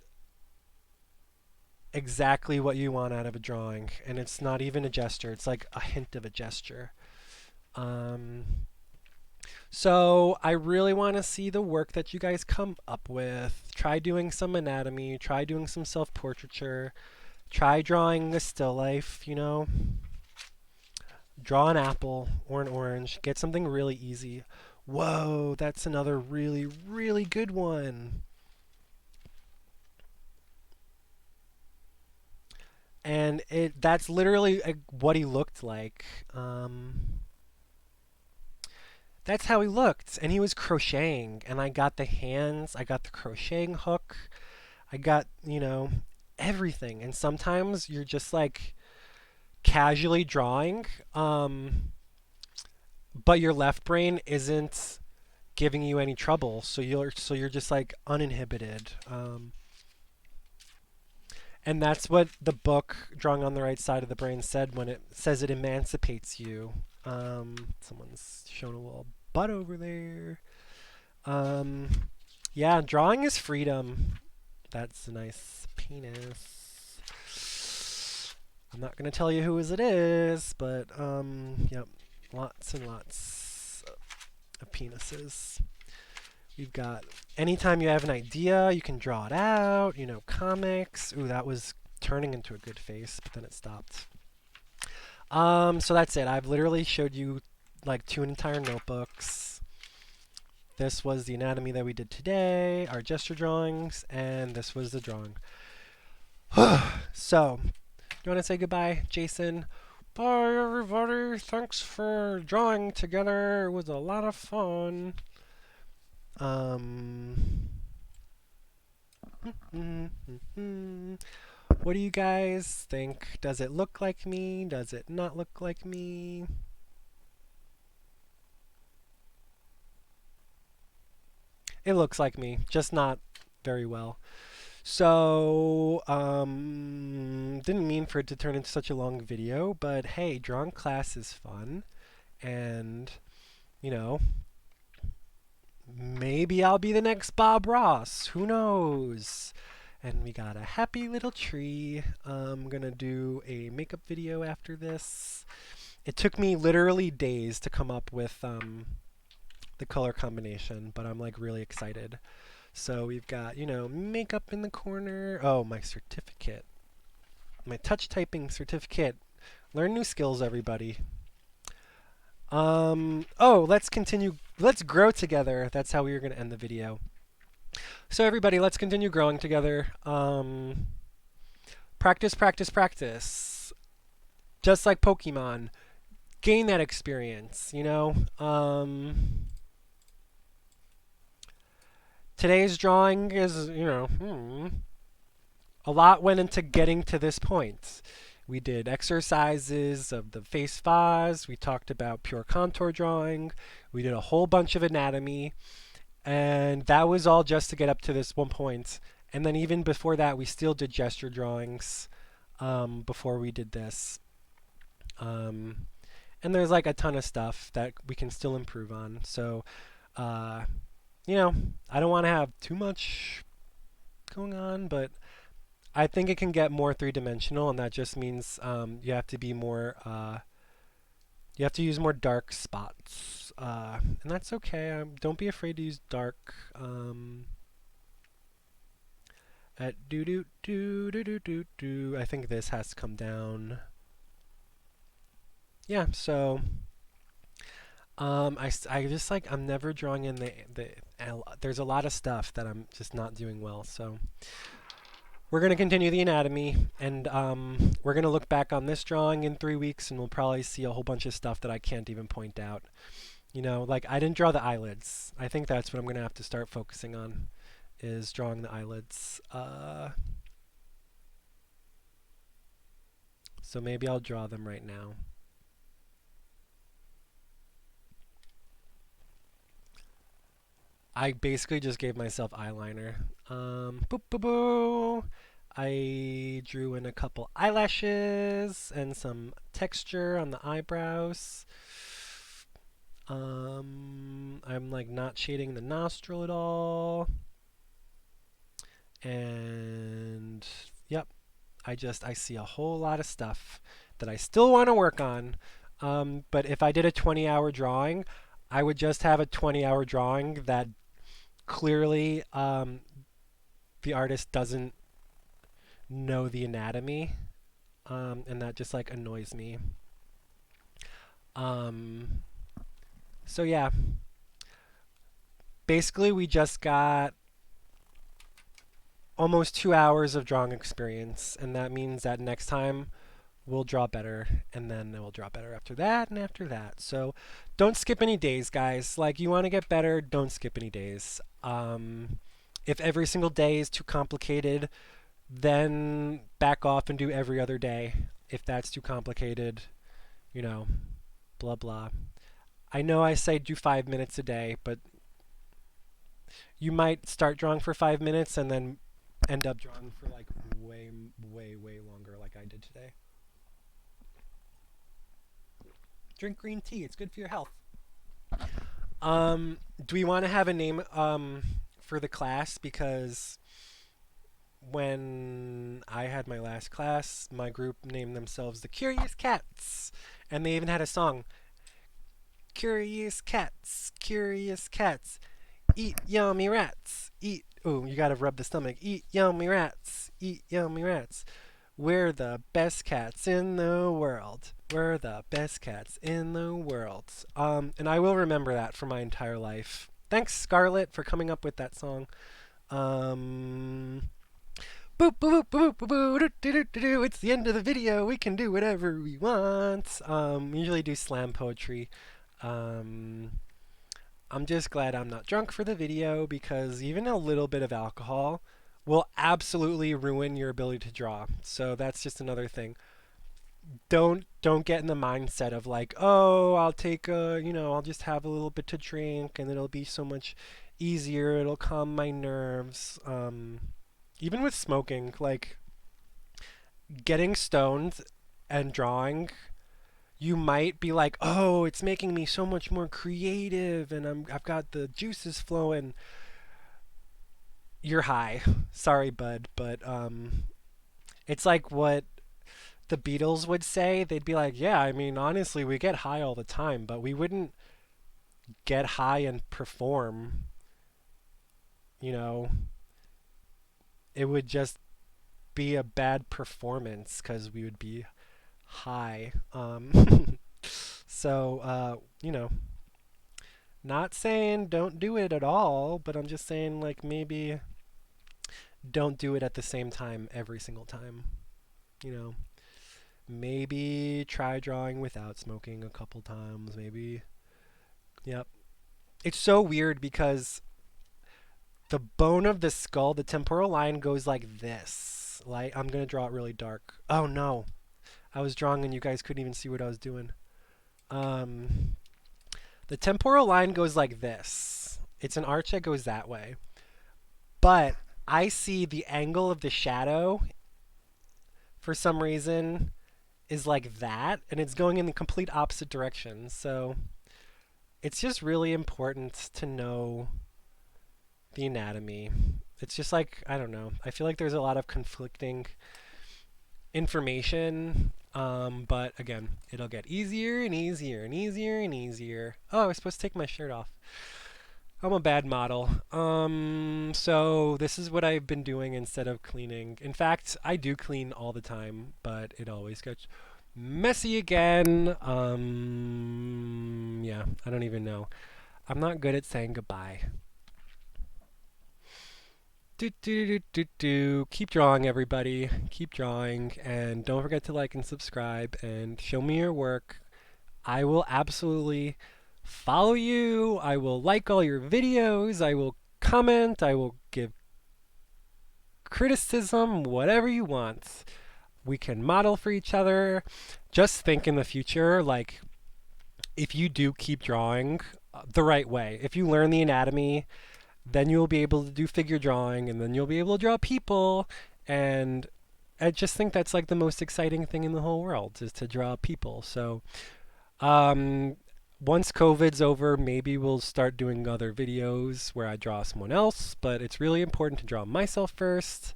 exactly what you want out of a drawing, and it's not even a gesture. It's like a hint of a gesture. So I really want to see the work that you guys come up with. Try doing some anatomy. Try doing some self-portraiture. Try drawing a still life, you know. Draw an apple or an orange. Get something really easy. Whoa, that's another really, really good one. And that's literally what he looked like. That's how he looked. And he was crocheting. And I got the hands. I got the crocheting hook. I got, you know, everything. And sometimes you're just like casually drawing, but your left brain isn't giving you any trouble. So you're just like uninhibited. And that's what the book, Drawing on the Right Side of the Brain, said when it says it emancipates you. Someone's showing a little butt over there. Yeah, drawing is freedom. That's a nice penis. I'm not going to tell you whose it is, but, yep, lots and lots of penises. We've got, anytime you have an idea, you can draw it out, you know, comics. Ooh, that was turning into a good face, but then it stopped. So that's it. I've literally showed you like 2 entire notebooks. This was the anatomy that we did today, our gesture drawings, and this was the drawing. So, do you want to say goodbye, Jason? Bye, everybody. Thanks for drawing together. It was a lot of fun. What do you guys think? Does it look like me? Does it not look like me? It looks like me, just not very well. So, didn't mean for it to turn into such a long video, but hey, drawing class is fun, and you know, maybe I'll be the next Bob Ross. Who knows? And we got a happy little tree. I'm gonna do a makeup video after this. It took me literally days to come up with the color combination, but I'm like really excited. So we've got, makeup in the corner. Oh, my certificate. My touch typing certificate. Learn new skills, everybody. Oh, let's continue. Let's grow together. That's how we were going to end the video. So everybody, let's continue growing together. Practice, practice, practice. Just like Pokemon. Gain that experience. Today's drawing is, a lot went into getting to this point. We did exercises of the face vase. We talked about pure contour drawing. We did a whole bunch of anatomy. And that was all just to get up to this one point. And then even before that, we still did gesture drawings before we did this. And there's like a ton of stuff that we can still improve on. So, I don't want to have too much going on, but I think it can get more three-dimensional, and that just means you have to be more, you have to use more dark spots, and that's okay. Don't be afraid to use dark. At do do do do do do do. I think this has to come down. Yeah. So. I just like I'm never drawing in there's a lot of stuff that I'm just not doing well. So we're gonna continue the anatomy, and we're gonna look back on this drawing in 3 weeks, and we'll probably see a whole bunch of stuff that I can't even point out. Like I didn't draw the eyelids. I think that's what I'm gonna have to start focusing on, is drawing the eyelids. So maybe I'll draw them right now. I basically just gave myself eyeliner. Boop, boop, boo. I drew in a couple eyelashes and some texture on the eyebrows. I'm like not shading the nostril at all. And yep, I see a whole lot of stuff that I still want to work on. But if I did a 20-hour drawing, I would just have a 20-hour drawing that clearly the artist doesn't know the anatomy, and that just like annoys me. So yeah, basically we just got almost 2 hours of drawing experience, and that means that next time we'll draw better, and then we'll draw better after that and after that. So don't skip any days, guys. Like, you want to get better, don't skip any days. If every single day is too complicated, then back off and do every other day. If that's too complicated, blah blah. I know I say do 5 minutes a day, but you might start drawing for 5 minutes and then end up drawing for like way, way, way longer, like I did today. Drink green tea. It's good for your health. Do we want to have a name for the class? Because when I had my last class, my group named themselves the Curious Cats, and they even had a song. Curious cats, eat yummy rats, eat. Oh, you gotta rub the stomach. Eat yummy rats, eat yummy rats. We're the best cats in the world. We're the best cats in the world. And I will remember that for my entire life. Thanks, Scarlett, for coming up with that song. Boop, boop, boop, boop, boop, boop, doo, doo, doo, doo, doo. It's the end of the video. We can do whatever we want. We usually do slam poetry. I'm just glad I'm not drunk for the video, because even a little bit of alcohol will absolutely ruin your ability to draw. So that's just another thing. Don't get in the mindset of like, oh, I'll take I'll just have a little bit to drink and it'll be so much easier. It'll calm my nerves. even with smoking, like getting stoned and drawing, you might be like, "Oh, it's making me so much more creative and I've got the juices flowing." You're high. Sorry, bud, but it's like what the Beatles would say. They'd be like, "Yeah, I mean, honestly, we get high all the time, but we wouldn't get high and perform, you know. It would just be a bad performance cuz we would be high." So, not saying don't do it at all, but I'm just saying like maybe don't do it at the same time every single time. You know, maybe try drawing without smoking a couple times. Maybe, yep. It's so weird because the bone of the skull, the temporal line goes like this. Like I'm gonna draw it really dark. Oh no, I was drawing and you guys couldn't even see what I was doing. Um, the temporal line goes like this. It's an arch that goes that way. But I see the angle of the shadow for some reason is like that, and it's going in the complete opposite direction. So it's just really important to know the anatomy. It's just like, I don't know. I feel like there's a lot of conflicting information, but again, it'll get easier and easier and easier and easier. Oh, I was supposed to take my shirt off. I'm a bad model. So this is what I've been doing instead of cleaning. In fact, I do clean all the time, but it always gets messy again. Yeah, I don't even know. I'm not good at saying goodbye. Do do do do do. Keep drawing, everybody. Keep drawing, and don't forget to like and subscribe, and show me your work. I will absolutely follow you. I will like all your videos. I will comment. I will give criticism, whatever you want. We can model for each other. Just think in the future, like, if you do keep drawing the right way, if you learn the anatomy, then you'll be able to do figure drawing, and then you'll be able to draw people. And I just think that's like the most exciting thing in the whole world is to draw people. So, um, once COVID's over, maybe we'll start doing other videos where I draw someone else, but it's really important to draw myself first.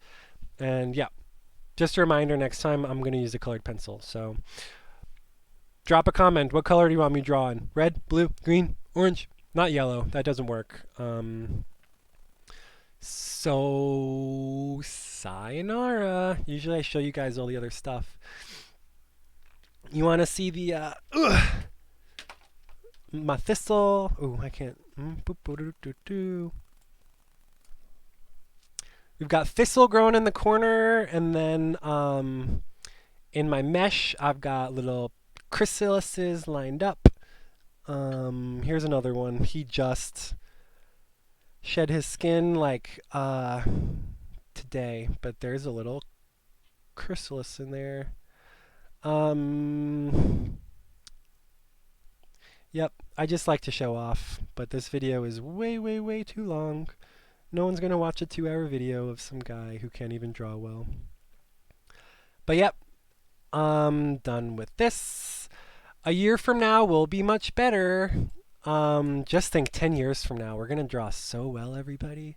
And yeah, just a reminder, next time I'm going to use a colored pencil. So drop a comment. What color do you want me to draw in? Red, blue, green, orange? Not yellow. That doesn't work. So sayonara. Usually I show you guys all the other stuff. You want to see the my thistle? Oh, I can't. We've got thistle growing in the corner, and then in my mesh, I've got little chrysalises lined up. Here's another one. He just shed his skin like today, but there's a little chrysalis in there. Yep, I just like to show off, but this video is way, way, way too long. No one's gonna watch a 2-hour video of some guy who can't even draw well. But yep, I'm done with this. A year from now will be much better. Just think 10 years from now, we're gonna draw so well, everybody.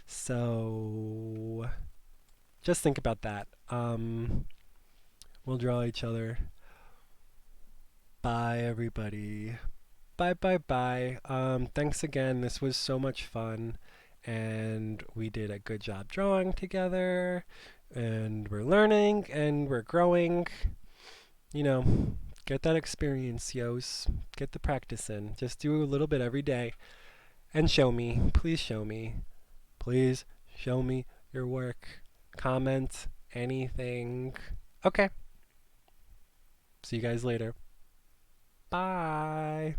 So just think about that. We'll draw each other. Bye, everybody. Bye, bye, bye. Thanks again. This was so much fun. And we did a good job drawing together. And we're learning and we're growing. You know, get that experience, yos. Get the practice in. Just do a little bit every day. And show me. Please show me. Please show me your work. Comment anything. Okay. See you guys later. Bye.